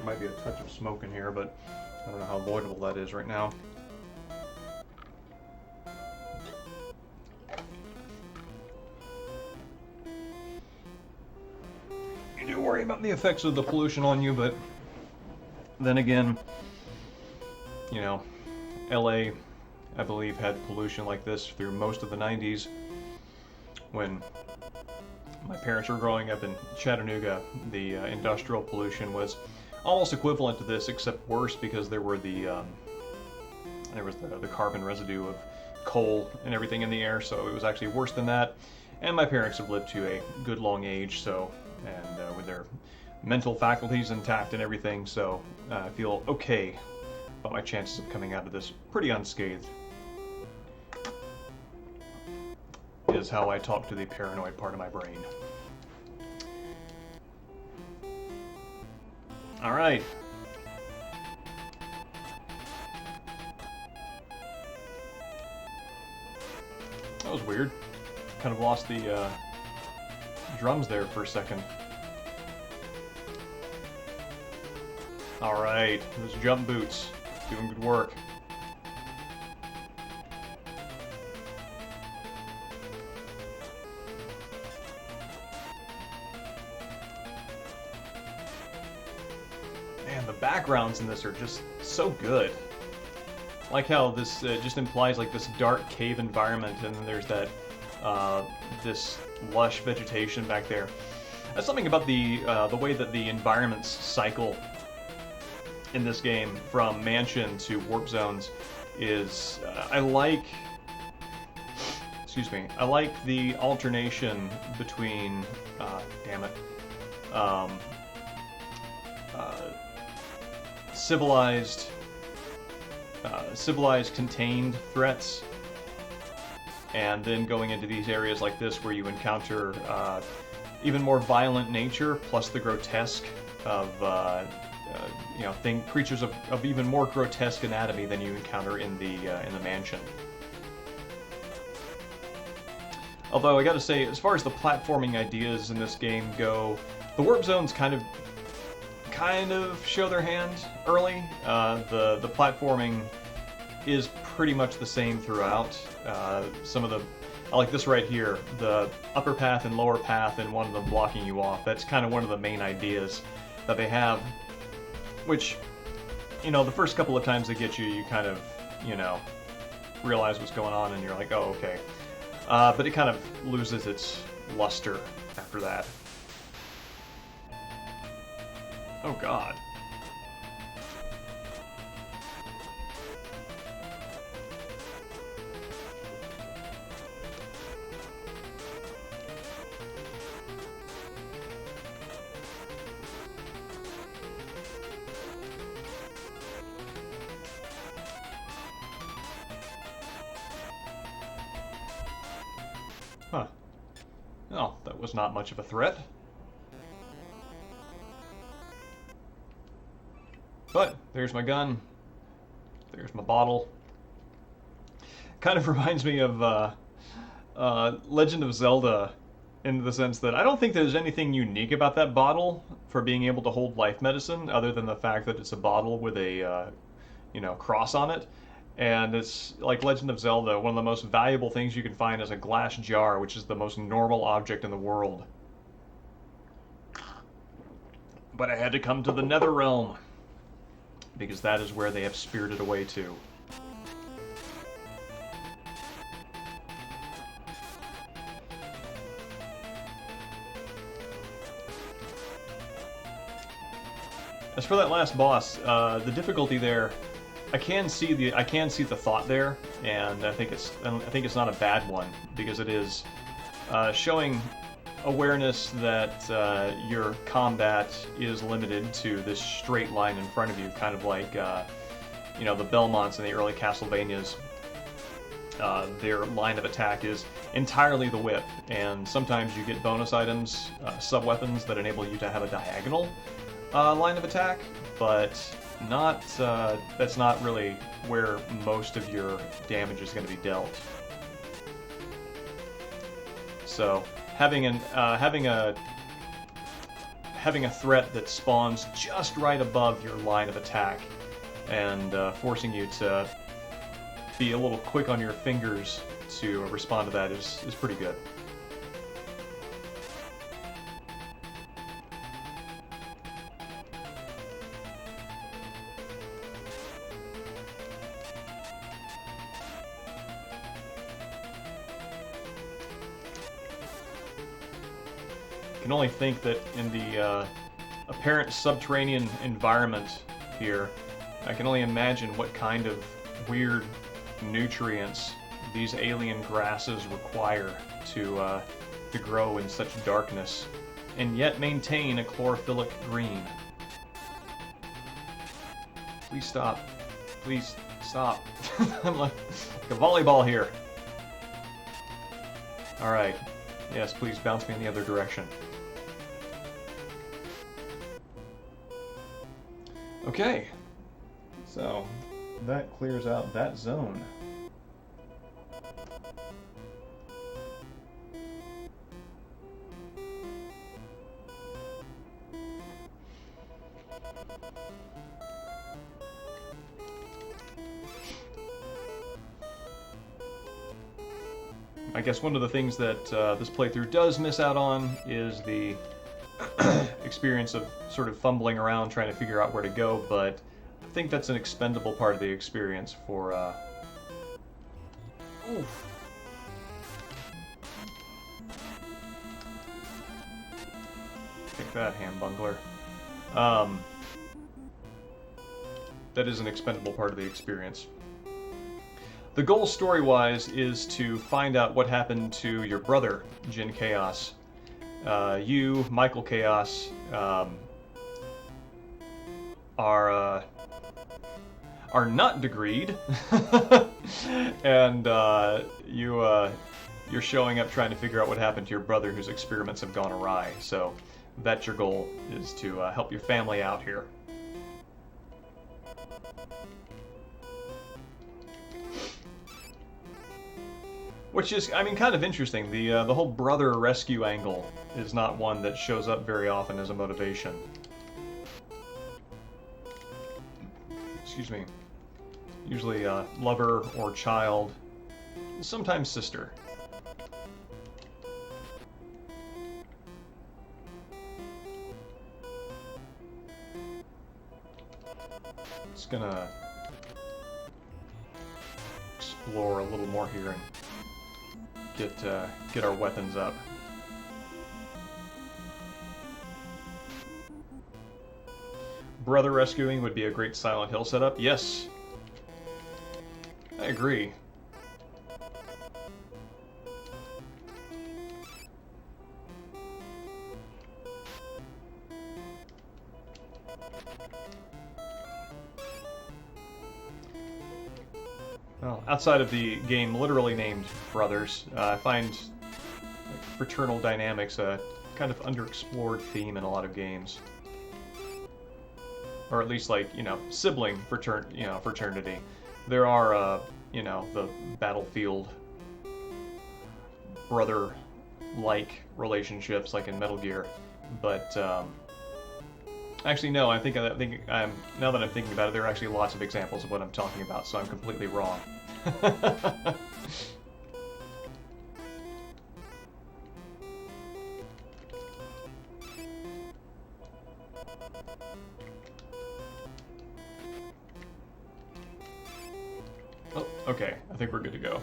There might be a touch of smoke in here, but I don't know how avoidable that is right now. You do worry about the effects of the pollution on you, but then again, you know, LA, I believe, had pollution like this through most of the 90s. When my parents were growing up in Chattanooga, the industrial pollution was almost equivalent to this, except worse, because there were the carbon residue of coal and everything in the air, so it was actually worse than that. And my parents have lived to a good long age, so, and with their mental faculties intact and everything, so I feel okay about my chances of coming out of this pretty unscathed. Is how I talk to the paranoid part of my brain. All right. That was weird. Kind of lost the drums there for a second. All right, those jump boots doing good work. Man, the backgrounds in this are just so good. I like how this just implies like this dark cave environment, and then there's that this lush vegetation back there. That's something about the way that the environments cycle in this game from mansion to warp zones is I like the alternation between civilized contained threats, and then going into these areas like this where you encounter even more violent nature plus the grotesque of creatures of even more grotesque anatomy than you encounter in the mansion. Although I gotta say, as far as the platforming ideas in this game go, the warp zones kind of show their hand early. The platforming is pretty much the same throughout. I like this right here, the upper path and lower path, and one of them blocking you off. That's kind of one of the main ideas that they have. Which, the first couple of times they get you, you kind of, realize what's going on, and you're like, oh, okay. But it kind of loses its luster after that. Oh, God. Huh. Oh, that was not much of a threat. But, there's my gun. There's my bottle. Kind of reminds me of Legend of Zelda, in the sense that I don't think there's anything unique about that bottle for being able to hold life medicine, other than the fact that it's a bottle with a, cross on it. And it's like Legend of Zelda, one of the most valuable things you can find is a glass jar, which is the most normal object in the world. But I had to come to the Nether Realm, because that is where they have spirited away to. As for that last boss, the difficulty there, I can see the thought there, and I think it's not a bad one, because it is showing awareness that your combat is limited to this straight line in front of you, kind of like the Belmonts in the early Castlevanias. Their line of attack is entirely the whip, and sometimes you get bonus items, sub-weapons that enable you to have a diagonal line of attack, but that's not really where most of your damage is going to be dealt. So having having a threat that spawns just right above your line of attack and forcing you to be a little quick on your fingers to respond to that is pretty good. I can only think that in the apparent subterranean environment here, I can only imagine what kind of weird nutrients these alien grasses require to grow in such darkness, and yet maintain a chlorophyllc green. Please stop. Please stop. I'm like a volleyball here. Alright. Yes, please bounce me in the other direction. Okay. So, that clears out that zone. I guess one of the things that this playthrough does miss out on is the experience of sort of fumbling around trying to figure out where to go, but I think that's an expendable part of the experience for... Oof. Take that, hand bungler. That is an expendable part of the experience. The goal, story-wise, is to find out what happened to your brother, Jin Chaos. You, Michael Chaos, are not degreed, and you're showing up trying to figure out what happened to your brother, whose experiments have gone awry. So that's your goal, is to help your family out here. Which is, I mean, kind of interesting. The whole brother rescue angle is not one that shows up very often as a motivation. Excuse me. Usually lover or child, sometimes sister. Just gonna explore a little more here and get our weapons up. Brother rescuing would be a great Silent Hill setup. Yes, I agree. Well, outside of the game literally named Brothers, I find like, fraternal dynamics a kind of underexplored theme in a lot of games. Or at least, like, you know, sibling fraternity. There are, you know, the battlefield brother-like relationships, like in Metal Gear. But actually, no. I think I'm now that I'm thinking about it, there are actually lots of examples of what I'm talking about. So I'm completely wrong. Oh, okay. I think we're good to go.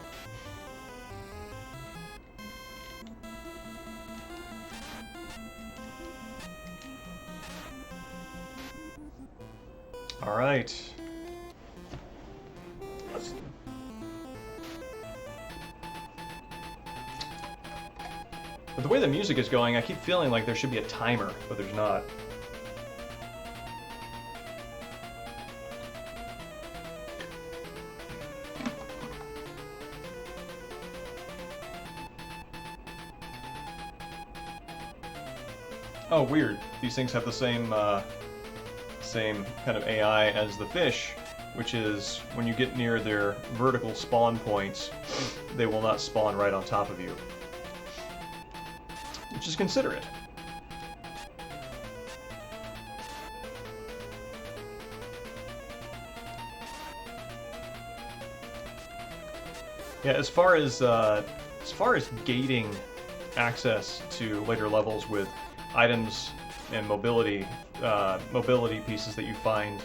All right. But the way the music is going, I keep feeling like there should be a timer, but there's not. Oh, weird. These things have the same kind of AI as the fish, which is when you get near their vertical spawn points, they will not spawn right on top of you. Which is considerate. Yeah, as far as gating access to later levels with items and mobility pieces that you find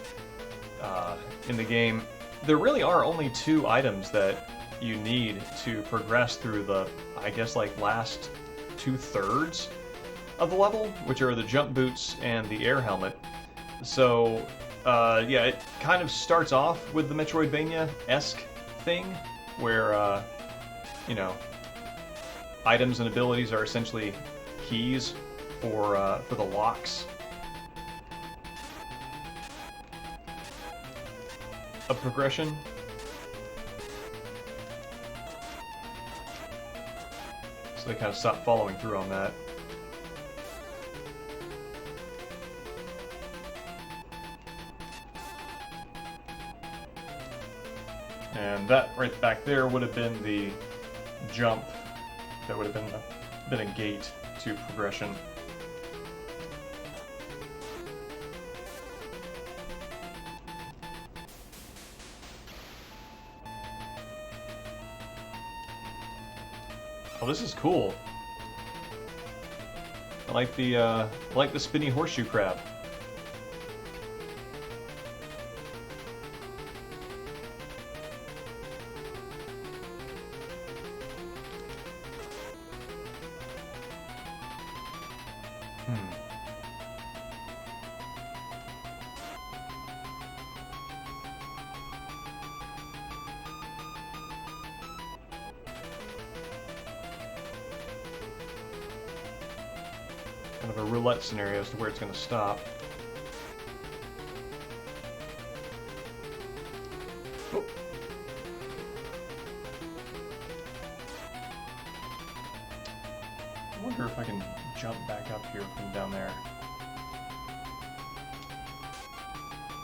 in the game, there really are only two items that you need to progress through the, I guess, like last 2/3 of the level, which are the jump boots and the air helmet. So, yeah, it kind of starts off with the Metroidvania-esque thing, where, you know, items and abilities are essentially keys for the locks of progression. So they kind of stopped following through on that. And that right back there would have been the jump. That would have been a gate to progression. Oh, this is cool. I like the spinny horseshoe crab. Kind of a roulette scenario as to where it's going to stop. Oh. I wonder if I can jump back up here from down there.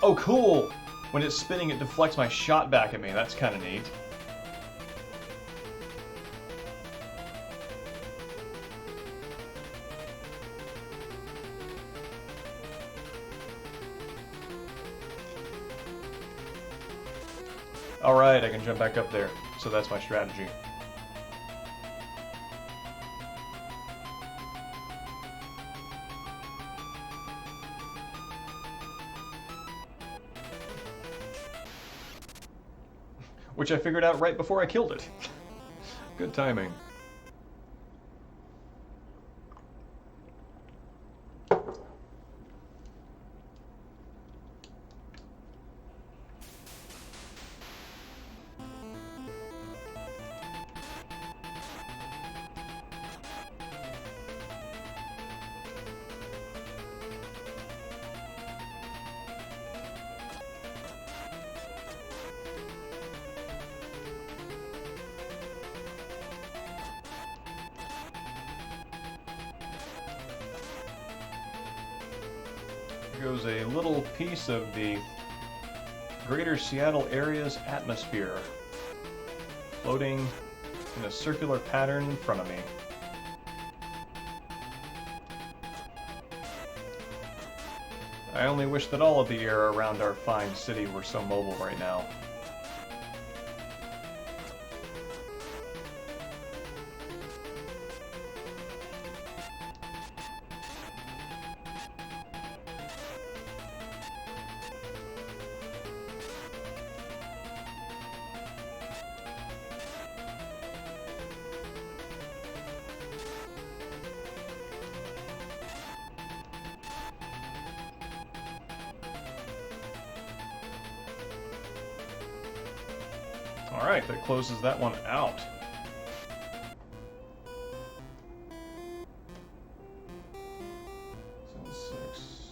Oh, cool! When it's spinning, it deflects my shot back at me. That's kind of neat. Alright, I can jump back up there. So that's my strategy. Which I figured out right before I killed it. Good timing. Goes a little piece of the greater Seattle area's atmosphere, floating in a circular pattern in front of me. I only wish that all of the air around our fine city were so mobile right now. Alright, that closes that one out. Zone 6.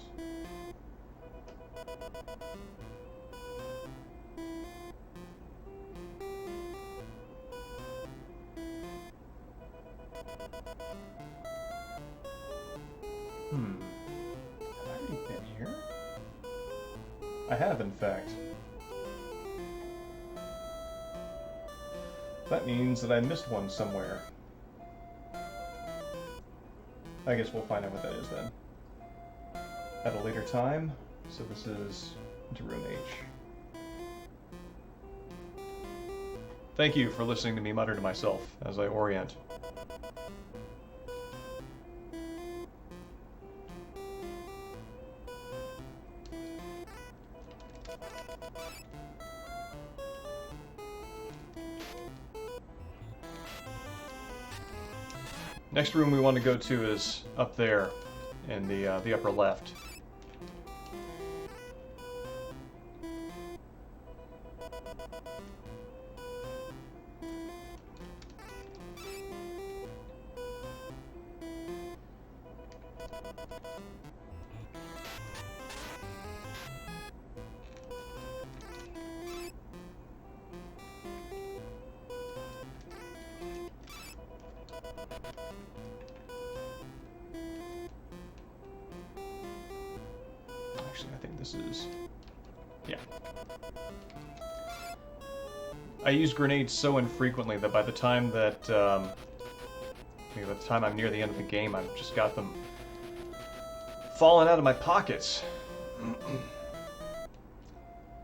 Have I already been here? I have, in fact. That means that I missed one somewhere. I guess we'll find out what that is then. At a later time. So this is into room H. Thank you for listening to me mutter to myself as I orient. Next room we want to go to is up there in the upper left. Actually, I think this is... yeah. I use grenades so infrequently that by the time that, by the time I'm near the end of the game, I've just got them falling out of my pockets.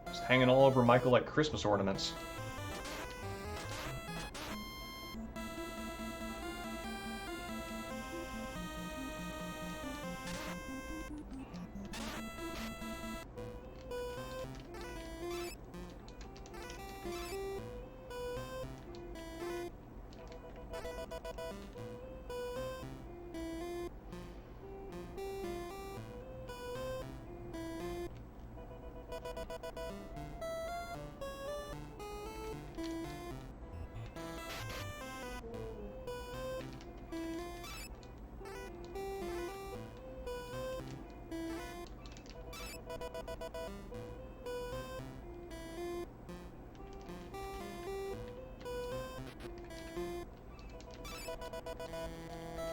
Just hanging all over Michael like Christmas ornaments.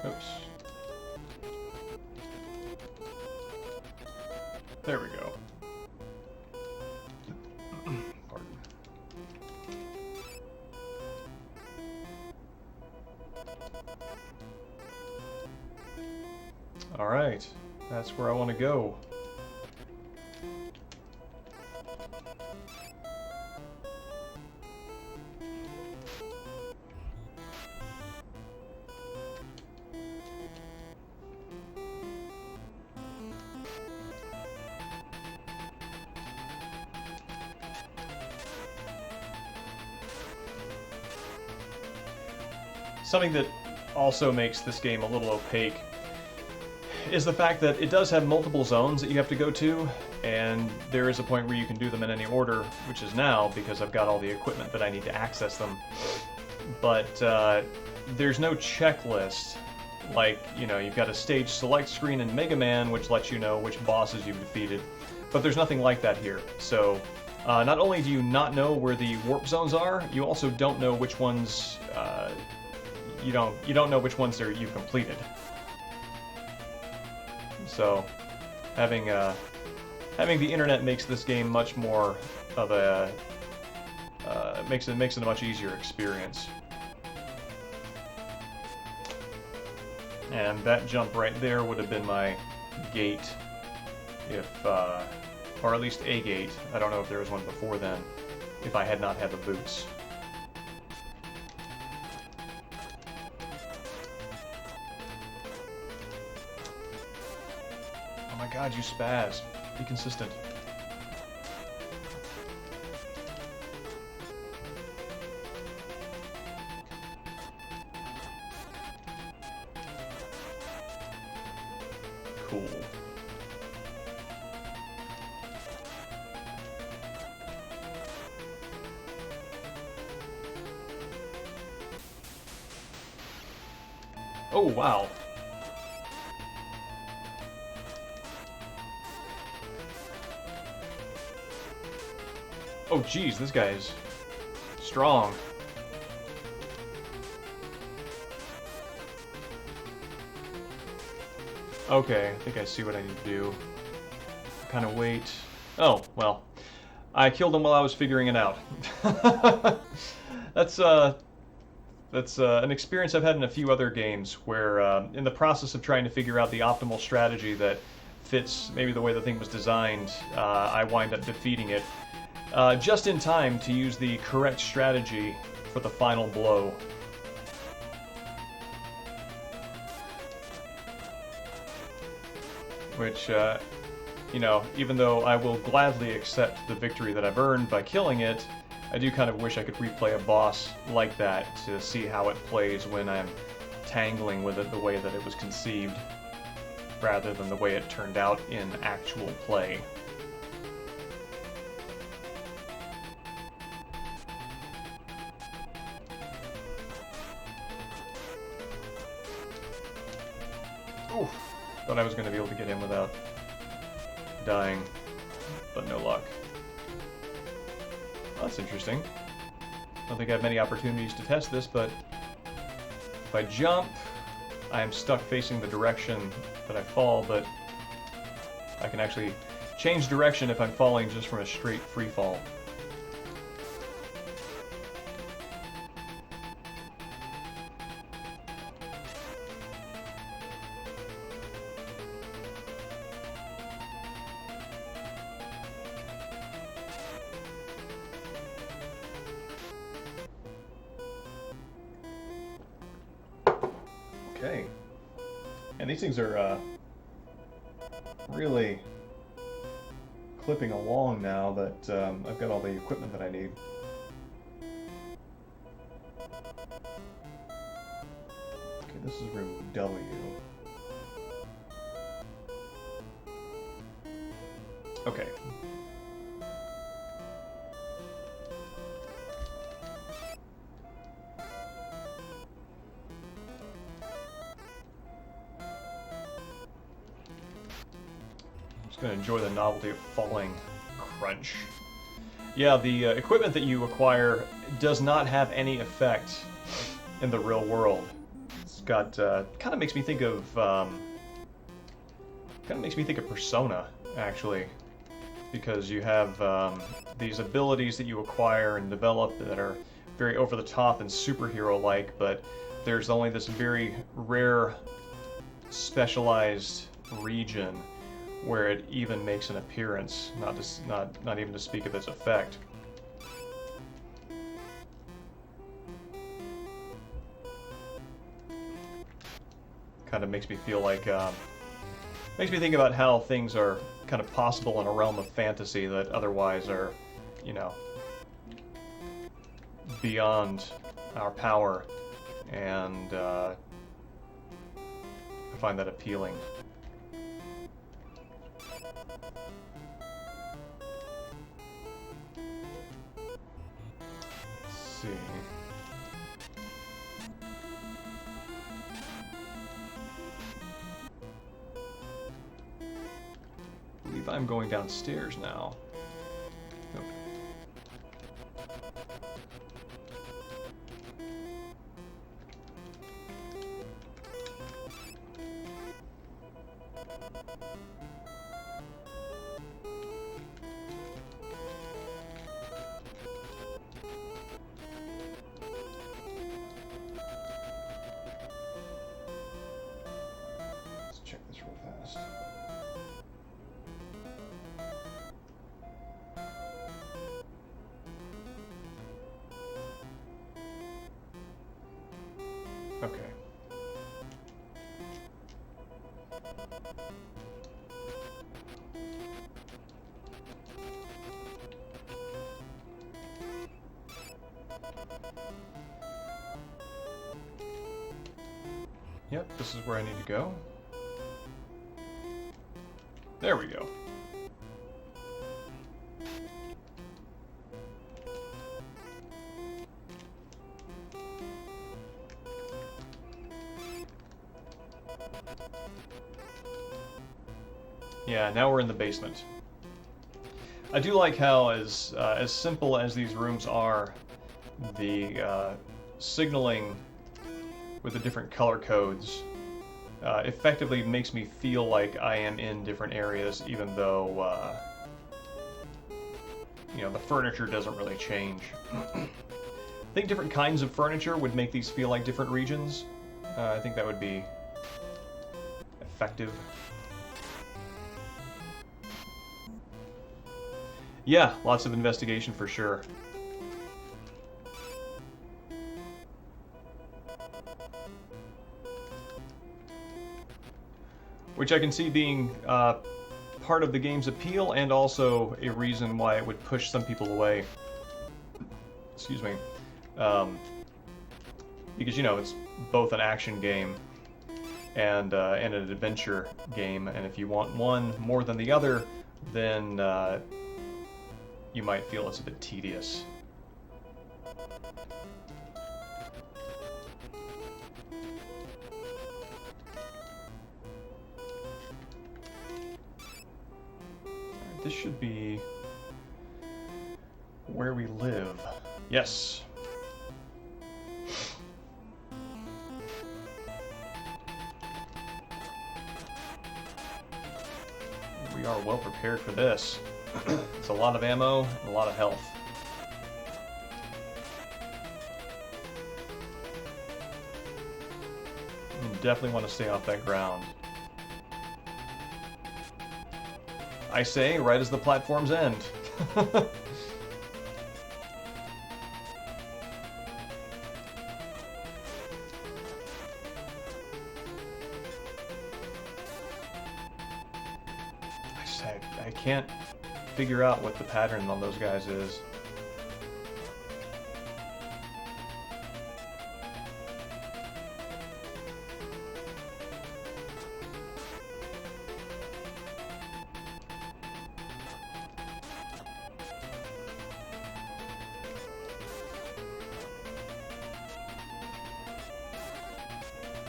Oops. There we go. Pardon. All right, that's where I want to go. Something that also makes this game a little opaque is the fact that it does have multiple zones that you have to go to, and there is a point where you can do them in any order, which is now, because I've got all the equipment that I need to access them. But there's no checklist, like, you know, you've got a stage select screen in Mega Man, which lets you know which bosses you've defeated, but there's nothing like that here. So not only do you not know where the warp zones are, you also don't know which ones you don't know which ones you've completed. So having the internet makes this game much more of a makes it a much easier experience. And that jump right there would have been my gate, if or at least a gate. I don't know if there was one before then, if I had not had the boots. Oh my god, you spaz. Be consistent. Cool. Oh, wow. Oh, geez, this guy is strong. Okay, I think I see what I need to do. Kind of wait. Oh, well. I killed him while I was figuring it out. That's an experience I've had in a few other games where, in the process of trying to figure out the optimal strategy that fits maybe the way the thing was designed, I wind up defeating it just in time to use the correct strategy for the final blow. Which, you know, even though I will gladly accept the victory that I've earned by killing it, I do kind of wish I could replay a boss like that to see how it plays when I'm tangling with it the way that it was conceived, rather than the way it turned out in actual play. Oof. Thought I was going to be able to get him without dying, but no luck. Well, that's interesting. I don't think I have many opportunities to test this, but if I jump, I am stuck facing the direction that I fall, but I can actually change direction if I'm falling just from a straight free fall. Okay. And these things are really clipping along now that I've got all the equipment that I need. Okay, this is room W. Okay. Gonna enjoy the novelty of falling. Crunch. Yeah, the equipment that you acquire does not have any effect in the real world. It's got kind of makes me think of Persona, actually, because you have these abilities that you acquire and develop that are very over the top and superhero-like, but there's only this very rare, specialized region where it even makes an appearance, not even to speak of its effect. Kind of makes me feel like, makes me think about how things are kind of possible in a realm of fantasy that otherwise are, you know, beyond our power, and I find that appealing. See. I believe I'm going downstairs now. Nope. Check this real fast. Okay. Yep, this is where I need to go. There we go. Yeah, now we're in the basement. I do like how, as simple as these rooms are, the signaling with the different color codes effectively makes me feel like I am in different areas, even though you know, the furniture doesn't really change. I think different kinds of furniture would make these feel like different regions. I think that would be effective. Yeah, lots of investigation for sure. which I can see being part of the game's appeal and also a reason why it would push some people away. Excuse me. Because, you know, it's both an action game and an adventure game, and if you want one more than the other, then you might feel it's a bit tedious. This should be where we live. Yes. We are well prepared for this. It's a lot of ammo, and a lot of health. You definitely want to stay off that ground. I say, right as the platforms end. I can't figure out what the pattern on those guys is.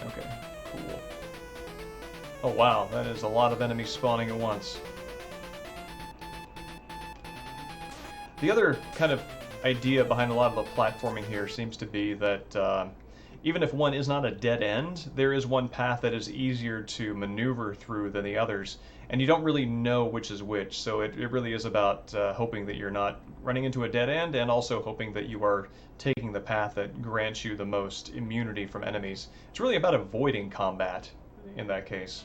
Okay, cool. Oh wow, that is a lot of enemies spawning at once. The other kind of idea behind a lot of the platforming here seems to be that even if one is not a dead end, there is one path that is easier to maneuver through than the others, and you don't really know which is which, so it really is about hoping that you're not running into a dead end, and also hoping that you are taking the path that grants you the most immunity from enemies. It's really about avoiding combat in that case.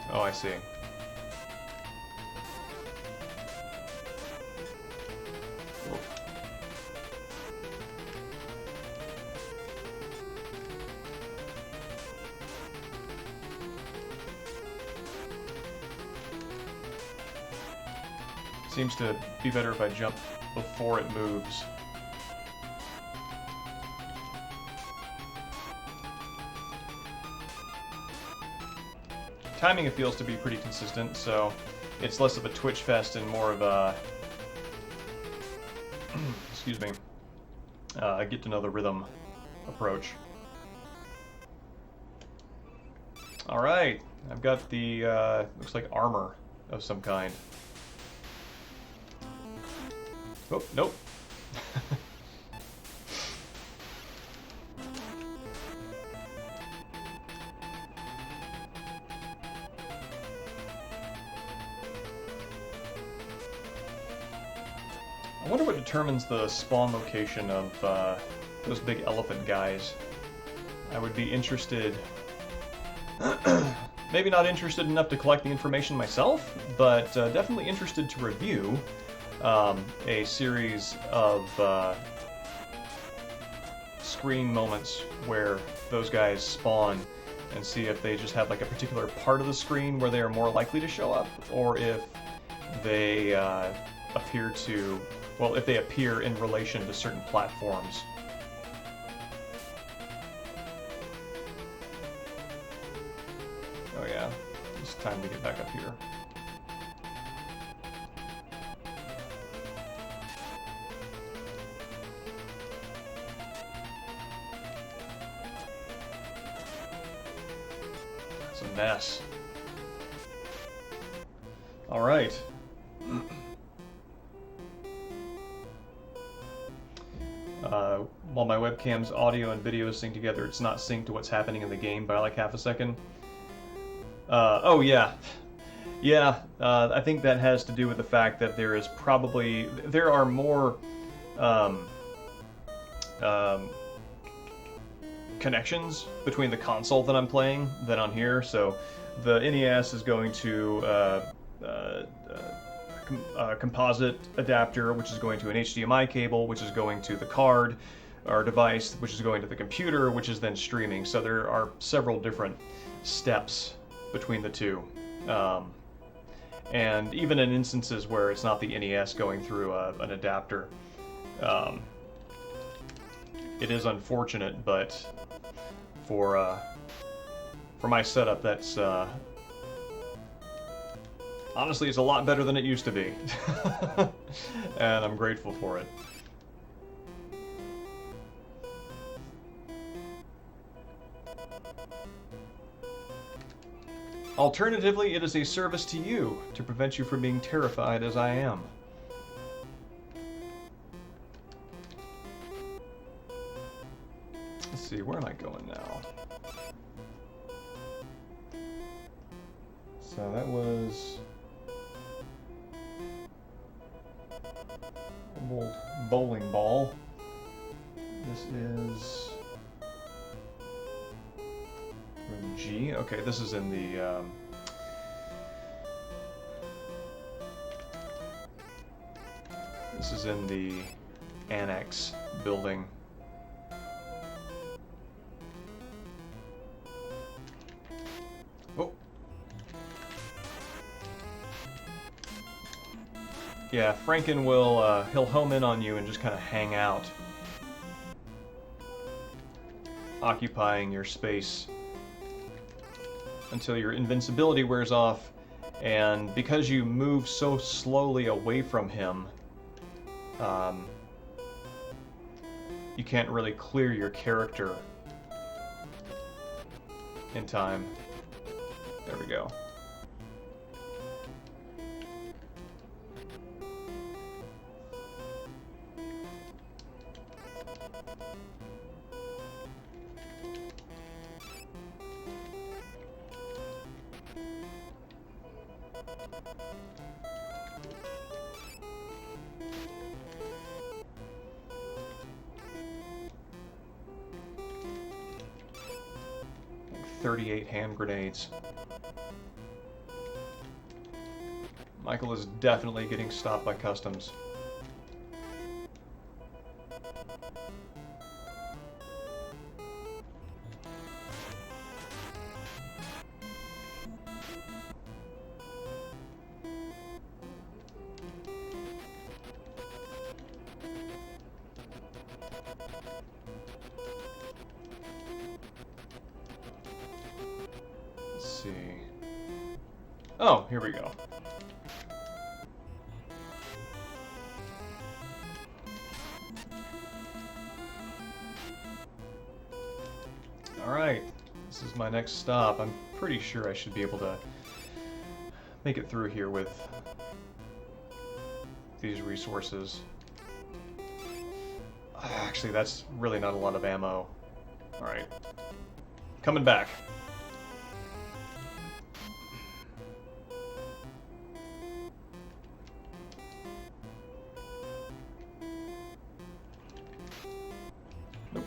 Oh, I see. Oof. Seems to be better if I jump before it moves. Timing it feels to be pretty consistent, so it's less of a twitch fest and more of a excuse me, get to know the rhythm approach. All right, I've got the looks like armor of some kind. Oh, nope. I wonder what determines the spawn location of those big elephant guys. I would be interested, maybe not interested enough to collect the information myself, but definitely interested to review a series of screen moments where those guys spawn and see if they just have like a particular part of the screen where they are more likely to show up, or if they appear to, well, if they appear in relation to certain platforms. Oh yeah, it's time to get back up here. It's a mess. All right. While my webcam's audio and video is synced together, it's not synced to what's happening in the game by like half a second. Oh yeah. Yeah, I think that has to do with the fact that there are more connections between the console that I'm playing than on here. So the NES is going to composite adapter, which is going to an HDMI cable, which is going to the card, our device, which is going to the computer, which is then streaming. So there are several different steps between the two. And even in instances where it's not the NES going through an adapter, it is unfortunate, but for my setup, that's honestly, it's a lot better than it used to be, and I'm grateful for it. Alternatively, it is a service to you to prevent you from being terrified as I am. Let's see, where am I going now? So that was a old bowling ball. This is room G. Okay, this is in the this is in the annex building. Oh. Yeah, Franken will, he'll home in on you and just kind of hang out, occupying your space until your invincibility wears off, and because you move so slowly away from him, you can't really clear your character in time. There we go. Like 38 hand grenades. Michael is definitely getting stopped by customs. Let's see. Oh, here we go. Alright, this is my next stop. I'm pretty sure I should be able to make it through here with these resources. Actually, that's really not a lot of ammo. Alright. Coming back. Nope.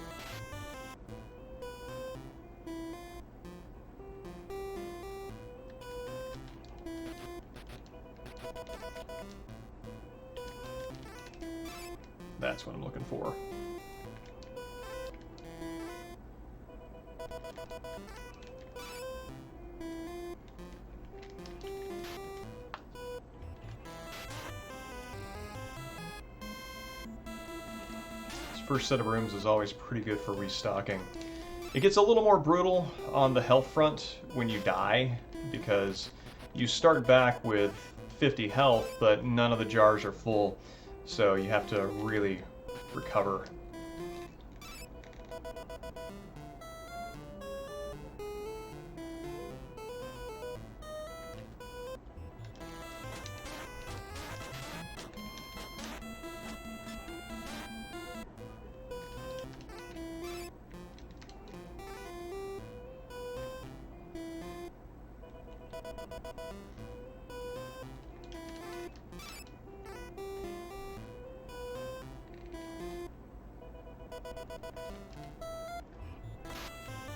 That's what I'm looking for. This first set of rooms is always pretty good for restocking. It gets a little more brutal on the health front when you die, because you start back with 50 health, but none of the jars are full, so you have to really recover.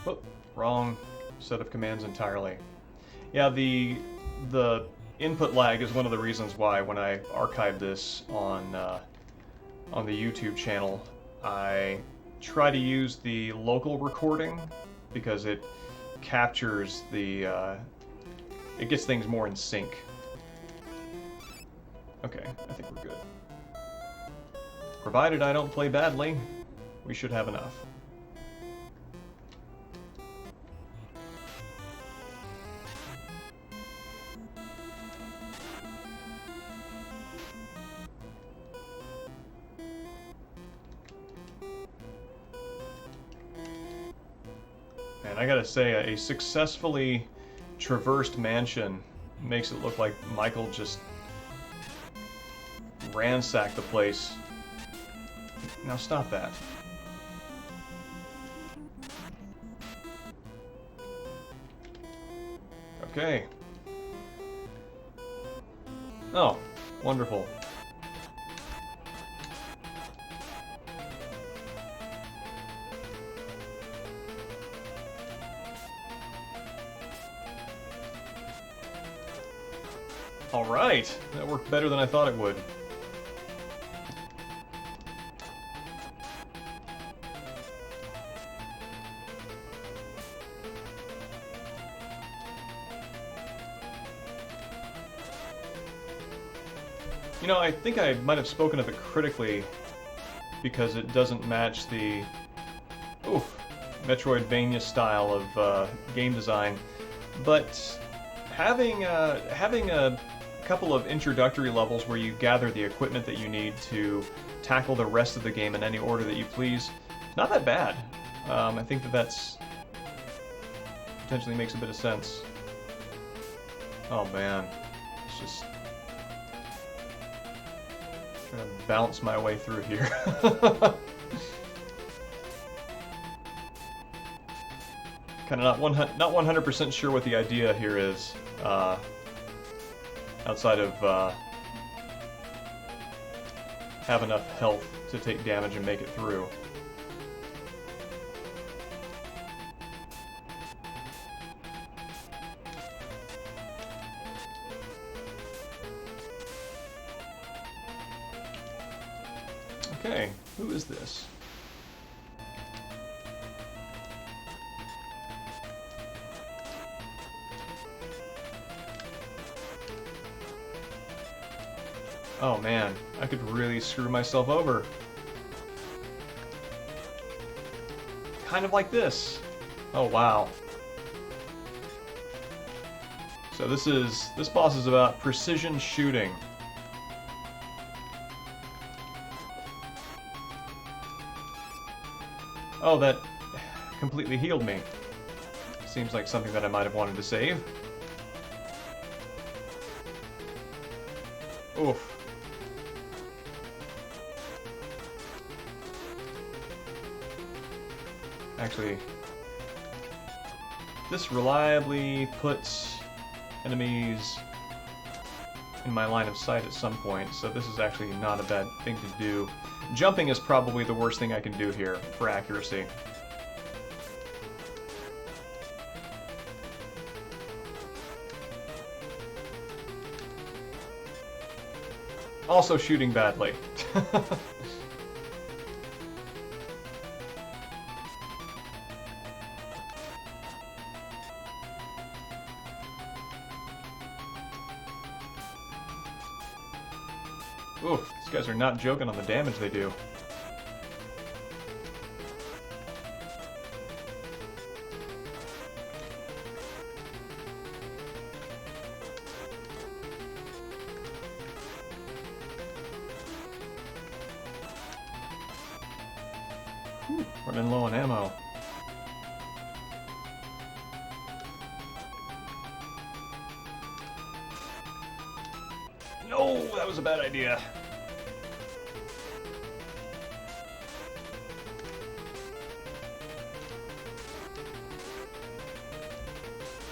Oh, wrong set of commands entirely. Yeah, the input lag is one of the reasons why when I archived this on the YouTube channel, I try to use the local recording because it captures the, it gets things more in sync. Okay, I think we're good. Provided I don't play badly, we should have enough. And I gotta say, a successfully traversed mansion makes it look like Michael just ransacked the place. Now stop that. Okay. Oh, wonderful. All right, that worked better than I thought it would. You know, I think I might have spoken of it critically because it doesn't match the Metroidvania style of game design, but having a couple of introductory levels where you gather the equipment that you need to tackle the rest of the game in any order that you please, not that bad. I think that's potentially makes a bit of sense. Oh man, it's just trying to bounce my way through here. Kind of not 100% sure what the idea here is, outside of have enough health to take damage and make it through. Okay, who is this? Oh man, I could really screw myself over. Kind of like this. Oh wow. So this boss is about precision shooting. Oh, that completely healed me. Seems like something that I might have wanted to save. Oof. Actually, this reliably puts enemies in my line of sight at some point, so this is actually not a bad thing to do. Jumping is probably the worst thing I can do here for accuracy. Also shooting badly. Ooh, these guys are not joking on the damage they do. Running low on ammo. No, that was a bad idea.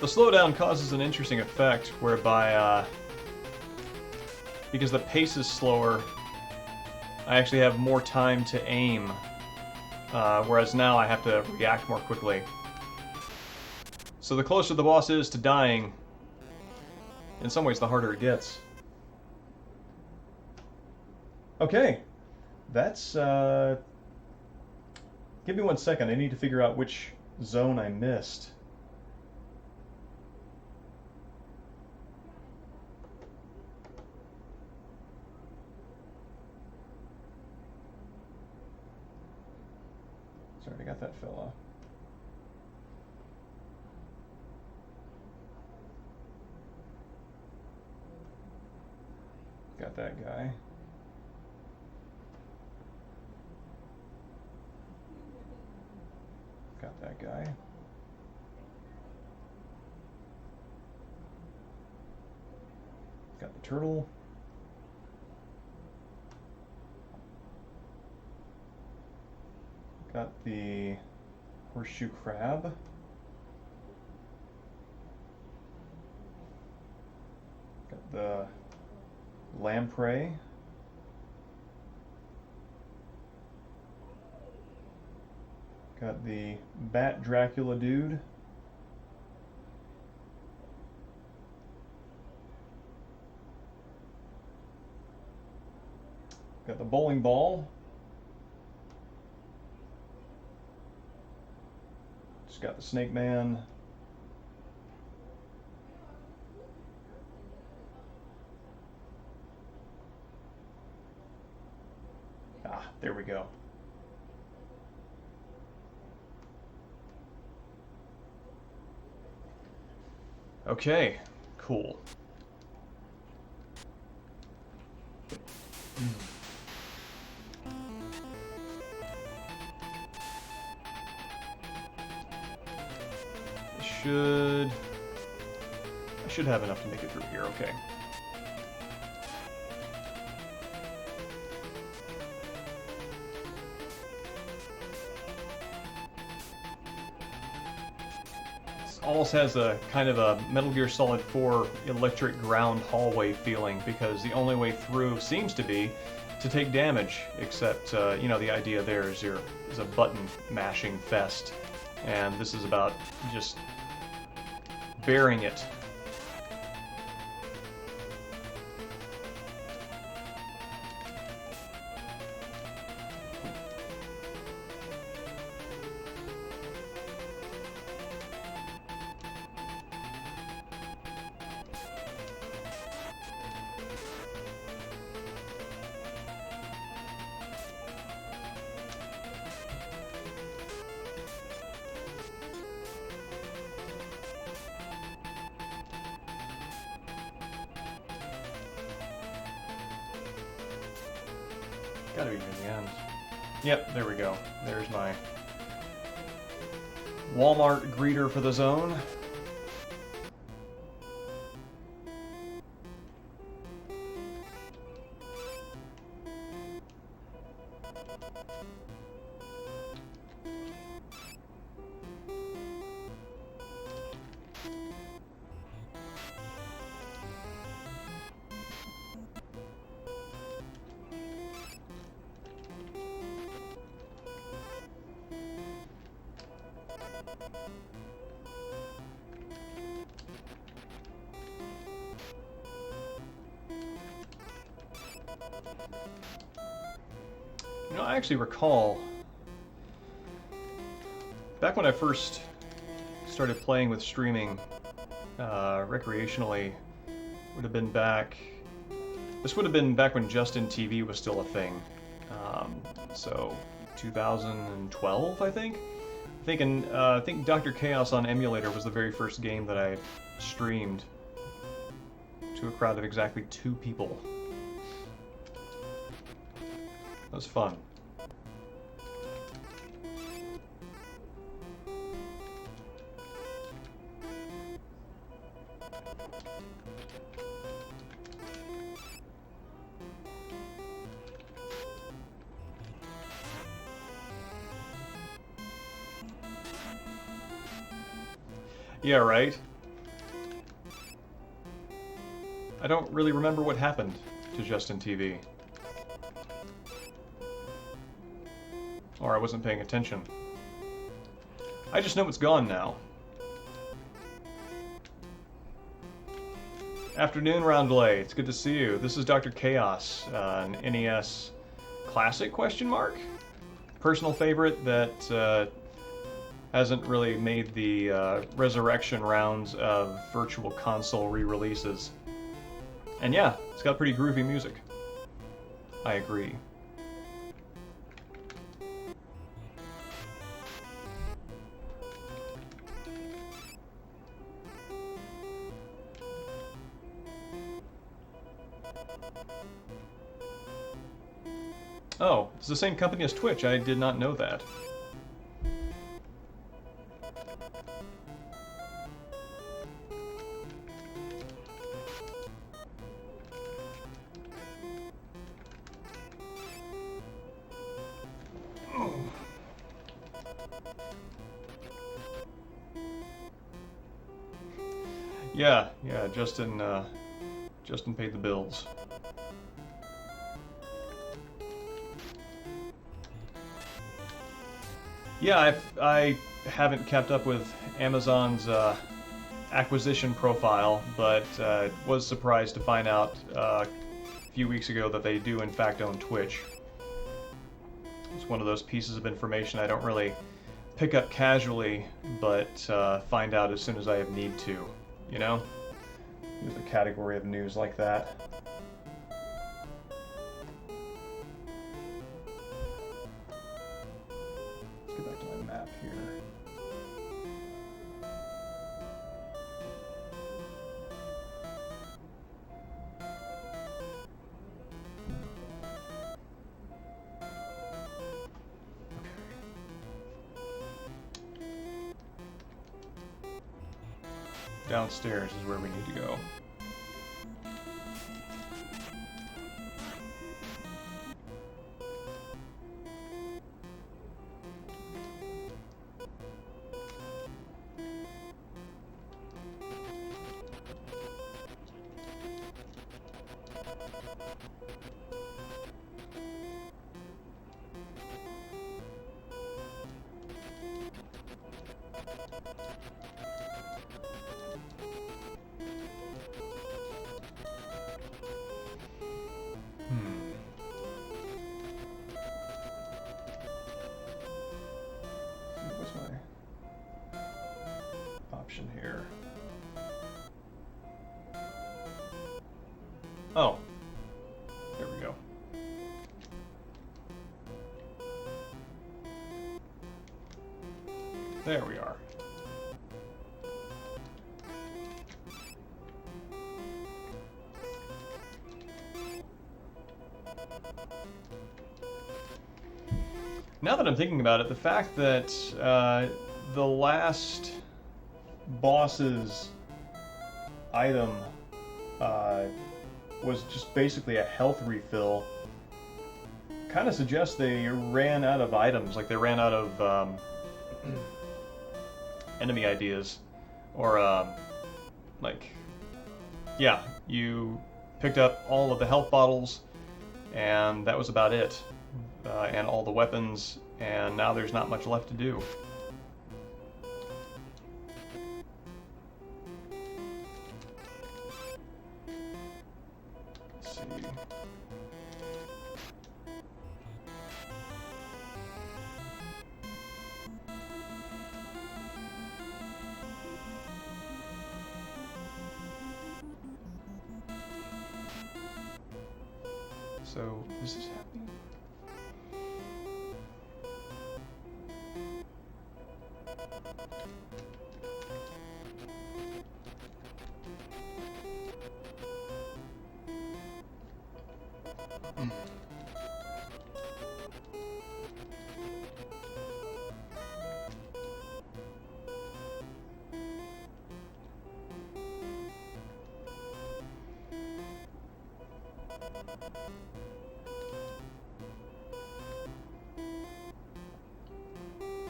The slowdown causes an interesting effect whereby, because the pace is slower, I actually have more time to aim, whereas now I have to react more quickly. So the closer the boss is to dying, in some ways the harder it gets. Okay, that's Give me 1 second. I need to figure out which zone I missed. Sorry, I got that fella. Got that guy. Got that guy. Got the turtle. Got the horseshoe crab. Got the lamprey. Got the bat Dracula dude. Got the bowling ball. Just got the snake man. Ah, there we go. Okay, cool. I should have enough to make it through here, okay. Almost has a kind of a Metal Gear Solid 4 electric ground hallway feeling, because the only way through seems to be to take damage, except, you know, the idea there is a button mashing fest, and this is about just bearing it. Gotta be near the end. Yep, there we go. There's my Walmart greeter for the zone. You know, I actually recall back when I first started playing with streaming recreationally, would have been back. This would have been back when Justin TV was still a thing. So 2012, I think. I think Dr. Chaos on emulator was the very first game that I streamed to a crowd of exactly 2 people. That was fun. Yeah, right? I don't really remember what happened to Justin TV. Or I wasn't paying attention. I just know it's gone now. Afternoon, Roundlay. It's good to see you. This is Dr. Chaos, an NES Classic, question mark? personal favorite that hasn't really made the resurrection rounds of Virtual Console re-releases. And yeah, it's got pretty groovy music. I agree. Oh, it's the same company as Twitch. I did not know that. Yeah, Justin paid the bills. Yeah, I haven't kept up with Amazon's acquisition profile, but was surprised to find out a few weeks ago that they do in fact own Twitch. It's one of those pieces of information I don't really pick up casually, but find out as soon as I have need to, you know? There's a category of news like that. Let's get back to my map here. Downstairs is where we need to go. What's my option here? Oh, there we go. There we are. Now that I'm thinking about it, the fact that the last boss's item was just basically a health refill kind of suggests they ran out of items, like they ran out of enemy ideas, or like, yeah, you picked up all of the health bottles and that was about it. And all the weapons, and now there's not much left to do. Let's see. So, this is happening.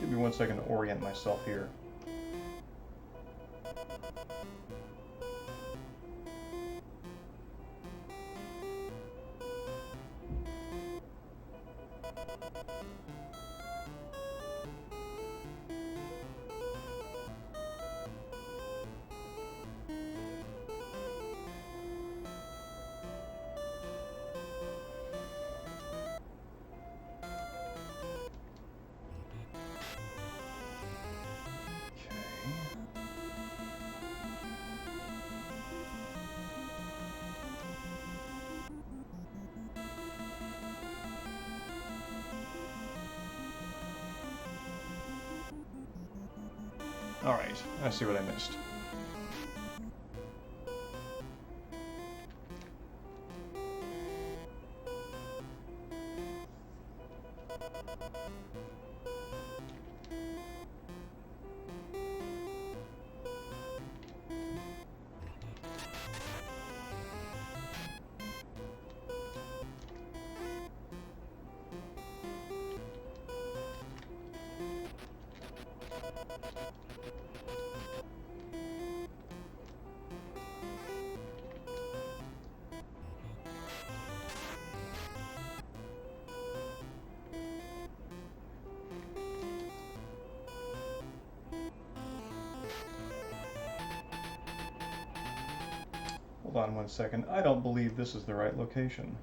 Give me 1 second to orient myself here. Alright, I see what I missed. Hold on 1 second. I don't believe this is the right location.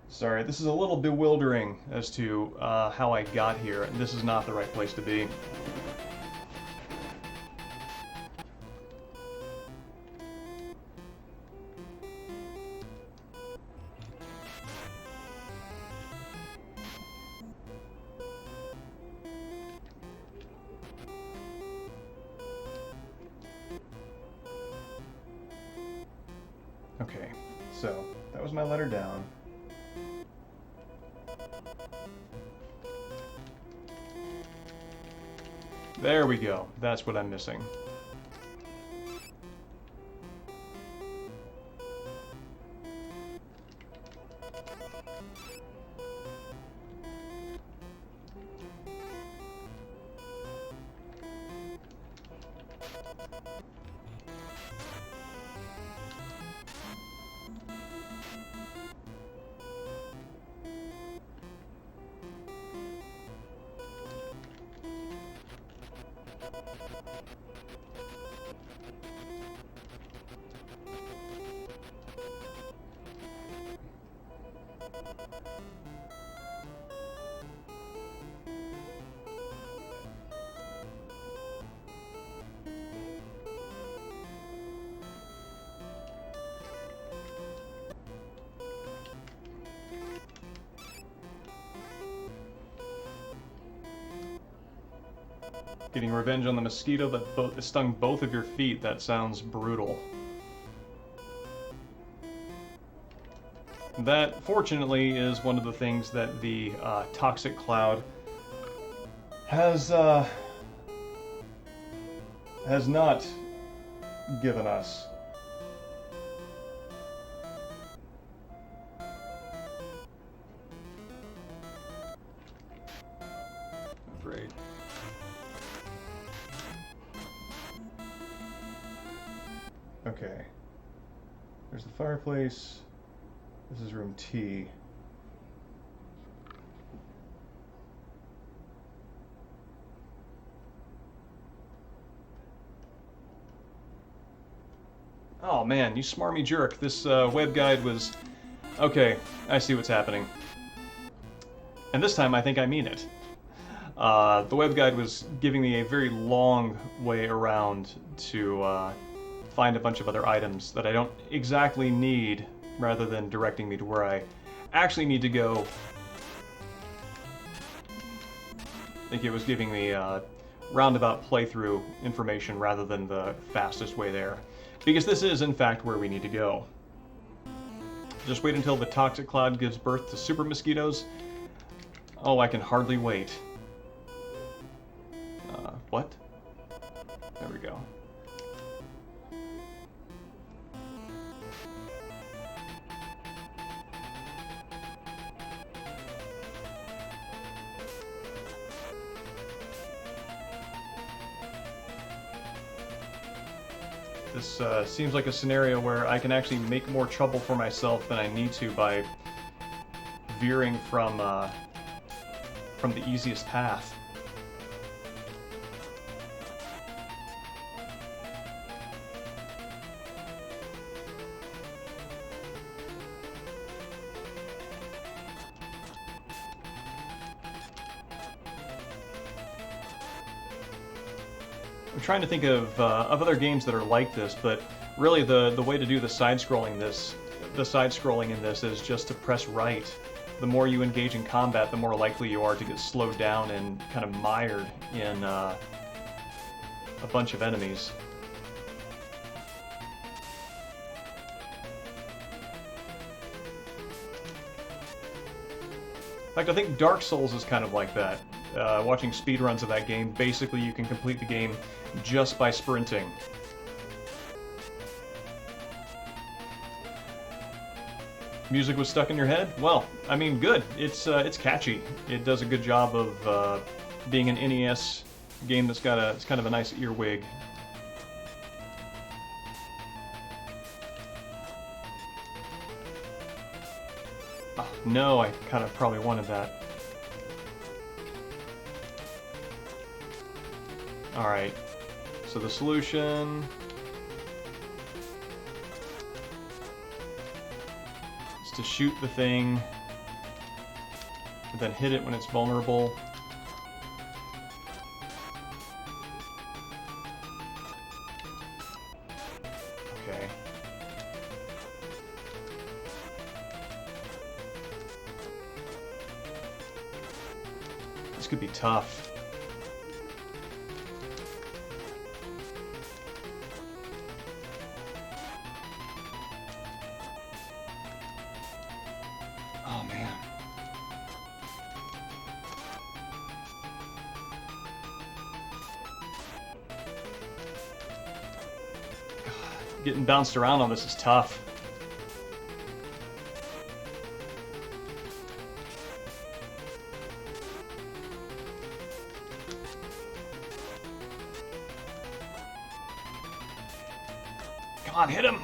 Sorry, this is a little bewildering as to how I got here. This is not the right place to be. Okay, so that was my letter down. There we go. That's what I'm missing. Getting revenge on the mosquito that stung both of your feet. That sounds brutal. That, fortunately, is one of the things that the toxic cloud has not given us. Great. Okay. There's the fireplace. This is room T. Oh man, you smarmy jerk. This web guide was... Okay, I see what's happening. And this time I think I mean it. The web guide was giving me a very long way around to find a bunch of other items that I don't exactly need, rather than directing me to where I actually need to go. I think it was giving me roundabout playthrough information rather than the fastest way there. Because this is, in fact, where we need to go. Just wait until the toxic cloud gives birth to super mosquitoes. Oh, I can hardly wait. What? There we go. This seems like a scenario where I can actually make more trouble for myself than I need to by veering from the easiest path. I'm trying to think of other games that are like this, but really the way to do the side-scrolling in this is just to press right. The more you engage in combat, the more likely you are to get slowed down and kind of mired in a bunch of enemies. In fact, I think Dark Souls is kind of like that. Watching speedruns of that game, basically you can complete the game just by sprinting. Music was stuck in your head? Well, I mean, good. It's catchy. It does a good job of being an NES game that's got it's kind of a nice earwig. Oh, no, I kind of probably wanted that. Alright, so the solution is to shoot the thing, and then hit it when it's vulnerable. Okay. This could be tough. Oh, man. Getting bounced around on this is tough. Come on, hit him!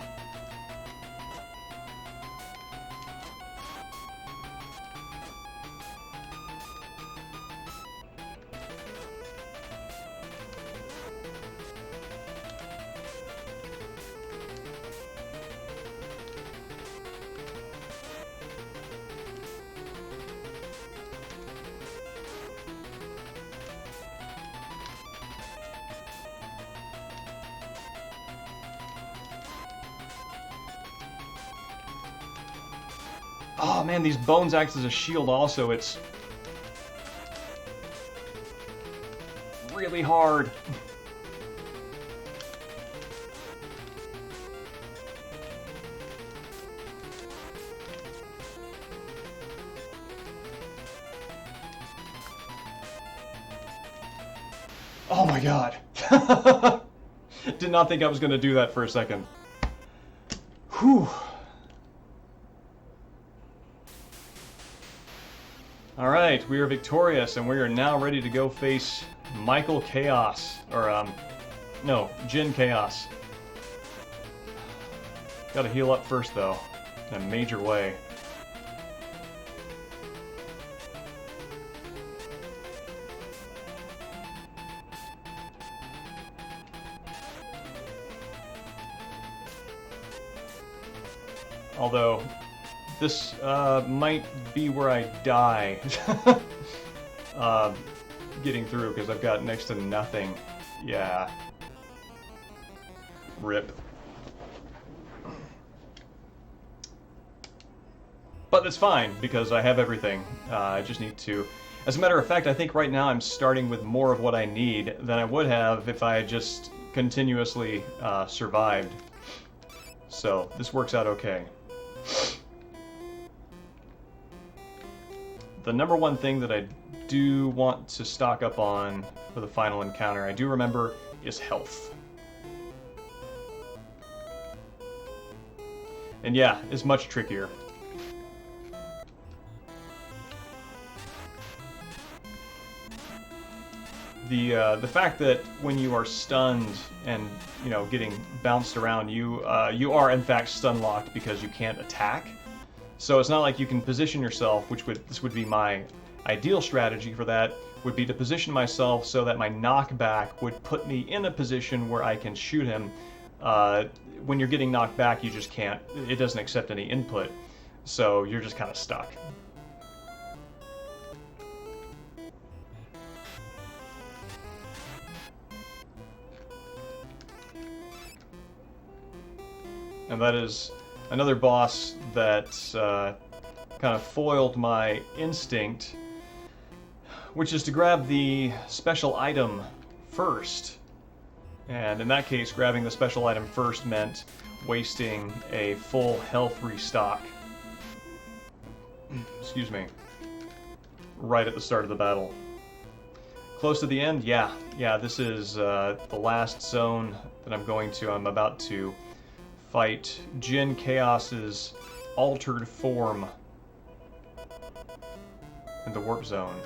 Oh man, these bones act as a shield also. It's really hard. Oh my god. Did not think I was going to do that for a second. Whew. Alright, we are victorious, and we are now ready to go face Michael Chaos. Or, no, Jin Chaos. Gotta heal up first, though, in a major way. Although, this might be where I die getting through, because I've got next to nothing. Yeah. Rip. But that's fine, because I have everything. I just need to... As a matter of fact, I think right now I'm starting with more of what I need than I would have if I had just continuously survived. So, this works out okay. The number one thing that I do want to stock up on for the final encounter, I do remember, is health. And yeah, it's much trickier. The fact that when you are stunned and, you know, getting bounced around, you are in fact stun locked because you can't attack. So it's not like you can position yourself, this would be my ideal strategy for that, would be to position myself so that my knockback would put me in a position where I can shoot him. When you're getting knocked back, you just can't, it doesn't accept any input. So you're just kind of stuck. and that is another boss that kind of foiled my instinct, which is to grab the special item first. And in that case, grabbing the special item first meant wasting a full health restock. Excuse me. Right at the start of the battle. Close to the end? Yeah, this is the last zone that I'm about to fight Jin Chaos's altered form in the warp zone.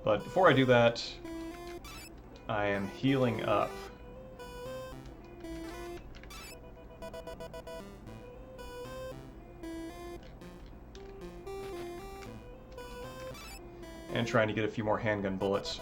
But before I do that, I am healing up. And trying to get a few more handgun bullets.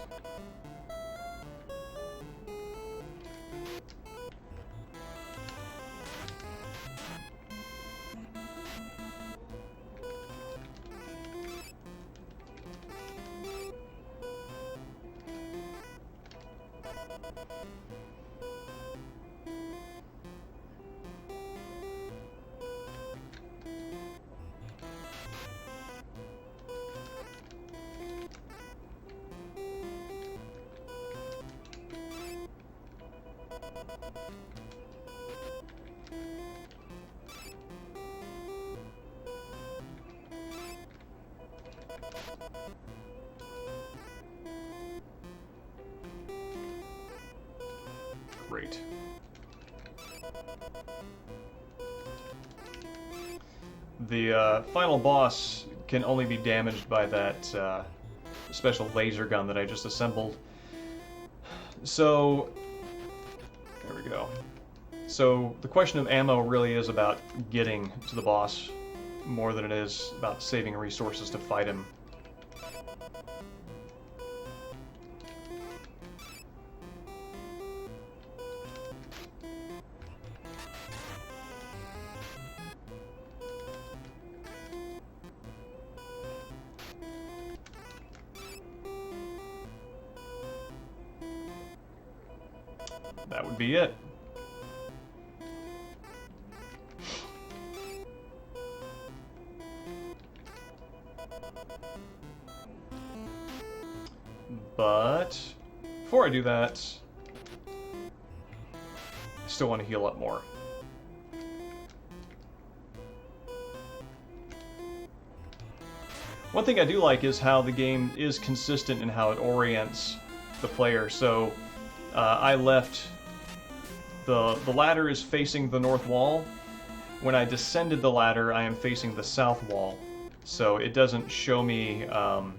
Great. The final boss can only be damaged by that special laser gun that I just assembled. So, there we go. So the question of ammo really is about getting to the boss more than it is about saving resources to fight him. That would be it. But before I do that, I still want to heal up more. One thing I do like is how the game is consistent in how it orients the player. So I left the ladder is facing the north wall. When I descended the ladder, I am facing the south wall. So it doesn't show me the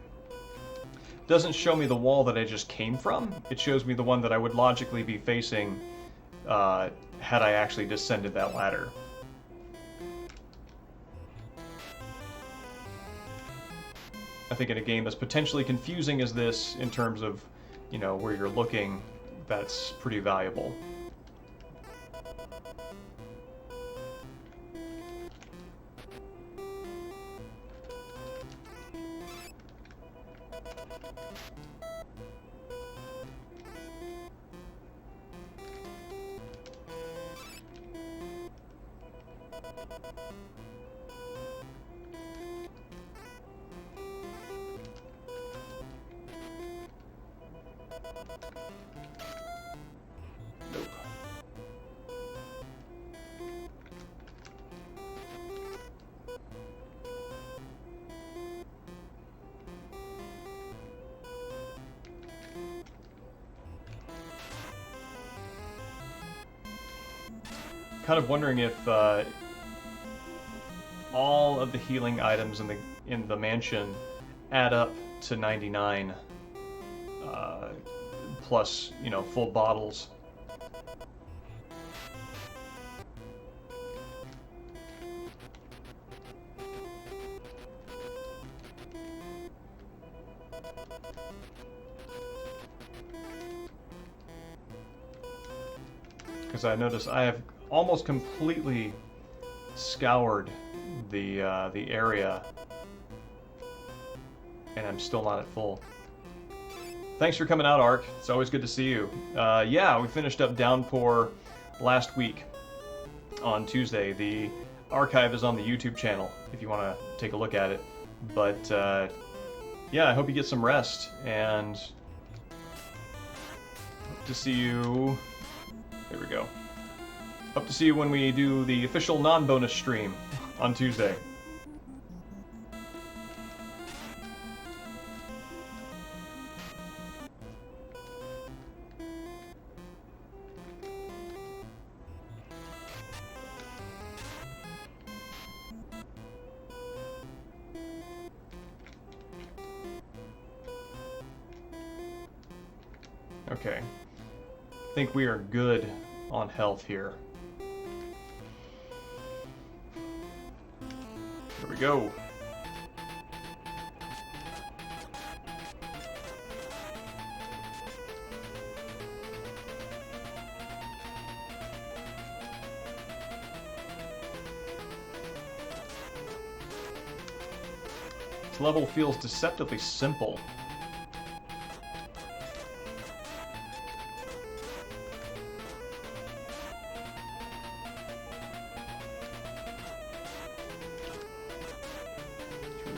wall that I just came from. It shows me the one that I would logically be facing had I actually descended that ladder. I think in a game as potentially confusing as this, in terms of, you know, where you're looking, that's pretty valuable. Nope. Kind of wondering if all of the healing items in the mansion add up to 99 plus, you know, full bottles. Because I notice I have almost completely scoured the area and I'm still not at full. Thanks for coming out, Ark. It's always good to see you. Yeah, we finished up Downpour last week on Tuesday. The archive is on the YouTube channel if you want to take a look at it. But yeah, I hope you get some rest, and hope to see you. There we go. Hope to see you when we do the official non-bonus stream on Tuesday. Okay. I think we are good on health here. Here we go. This level feels deceptively simple.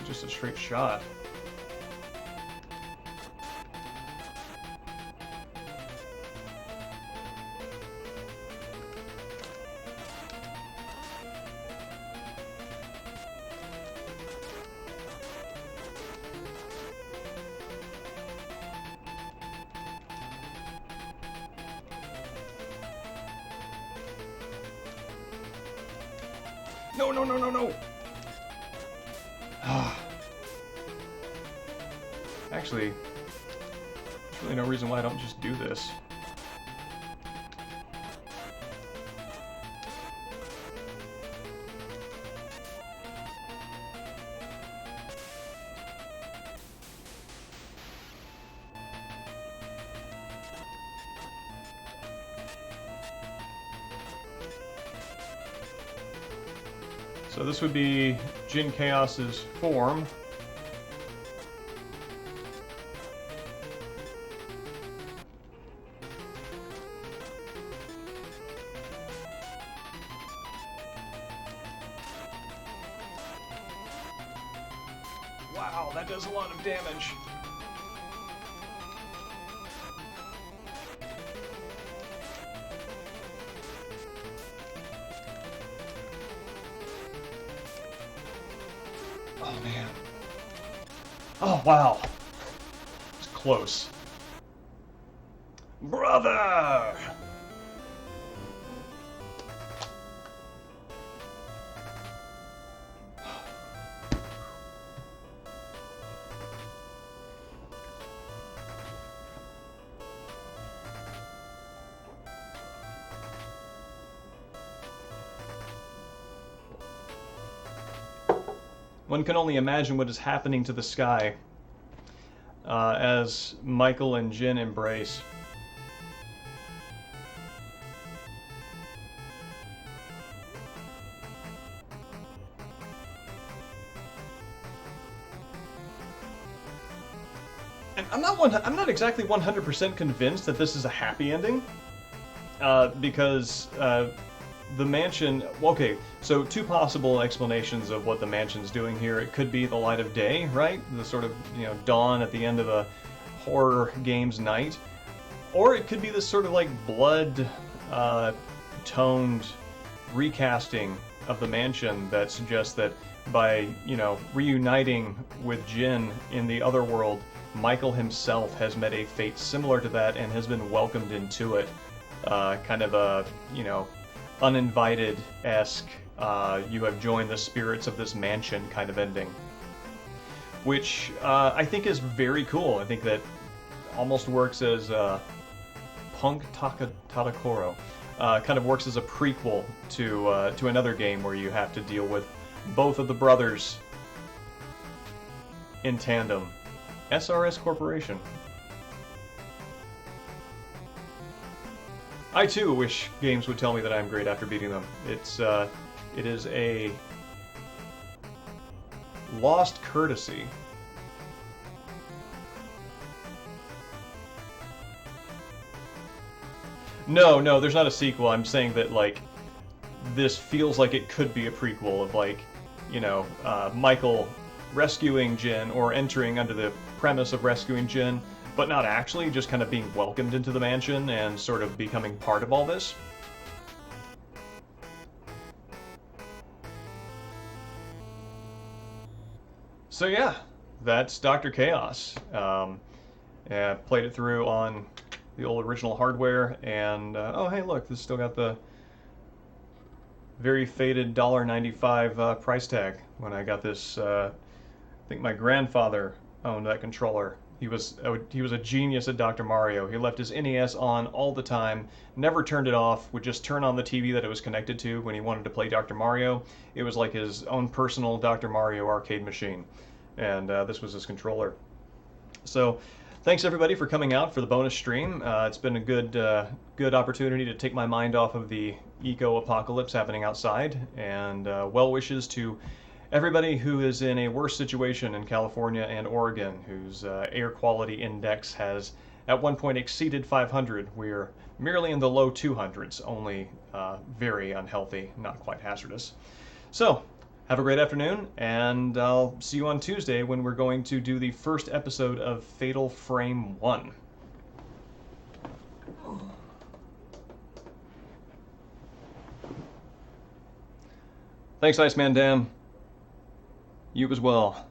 Just a straight shot. No, no, no, no, no! Actually, there's really no reason why I don't just do this. So this would be Jin Chaos's form. Wow, that does a lot of damage. Oh, man. Oh, wow. It's close. Brother! One can only imagine what is happening to the sky as Michael and Jin embrace. And I'm not exactly 100% convinced that this is a happy ending, because the mansion, okay, so two possible explanations of what the mansion's doing here. It could be the light of day, right? The sort of, dawn at the end of a horror game's night. Or it could be this sort of like blood toned recasting of the mansion that suggests that by, reuniting with Jin in the other world, Michael himself has met a fate similar to that and has been welcomed into it. Kind of a, uninvited-esque, you have joined the spirits of this mansion kind of ending. Which I think is very cool. I think that almost works as Punk Tadakoro. Kind of works as a prequel to another game where you have to deal with both of the brothers in tandem. SRS Corporation. I too wish games would tell me that I'm great after beating them. It is a lost courtesy No, no, there's not a sequel. I'm saying that, like, this feels like it could be a prequel of, like, Michael rescuing Jin or entering under the premise of rescuing Jin, but not actually, just kind of being welcomed into the mansion and sort of becoming part of all this. So yeah, that's Dr. Chaos. Yeah, played it through on the old original hardware, and oh hey, look, this still got the very faded $1.95 price tag. When I got this, I think my grandfather owned that controller. He was a genius at Dr. Mario. He left his NES on all the time, never turned it off, would just turn on the TV that it was connected to when he wanted to play Dr. Mario. It was like his own personal Dr. Mario arcade machine, and this was his controller. So thanks everybody for coming out for the bonus stream. It's been a good opportunity to take my mind off of the eco-apocalypse happening outside, and well wishes to everybody who is in a worse situation in California and Oregon, whose air quality index has at one point exceeded 500. We're merely in the low 200s, only very unhealthy, not quite hazardous. So have a great afternoon, and I'll see you on Tuesday when we're going to do the first episode of Fatal Frame 1. Thanks, Iceman Dan. You as well.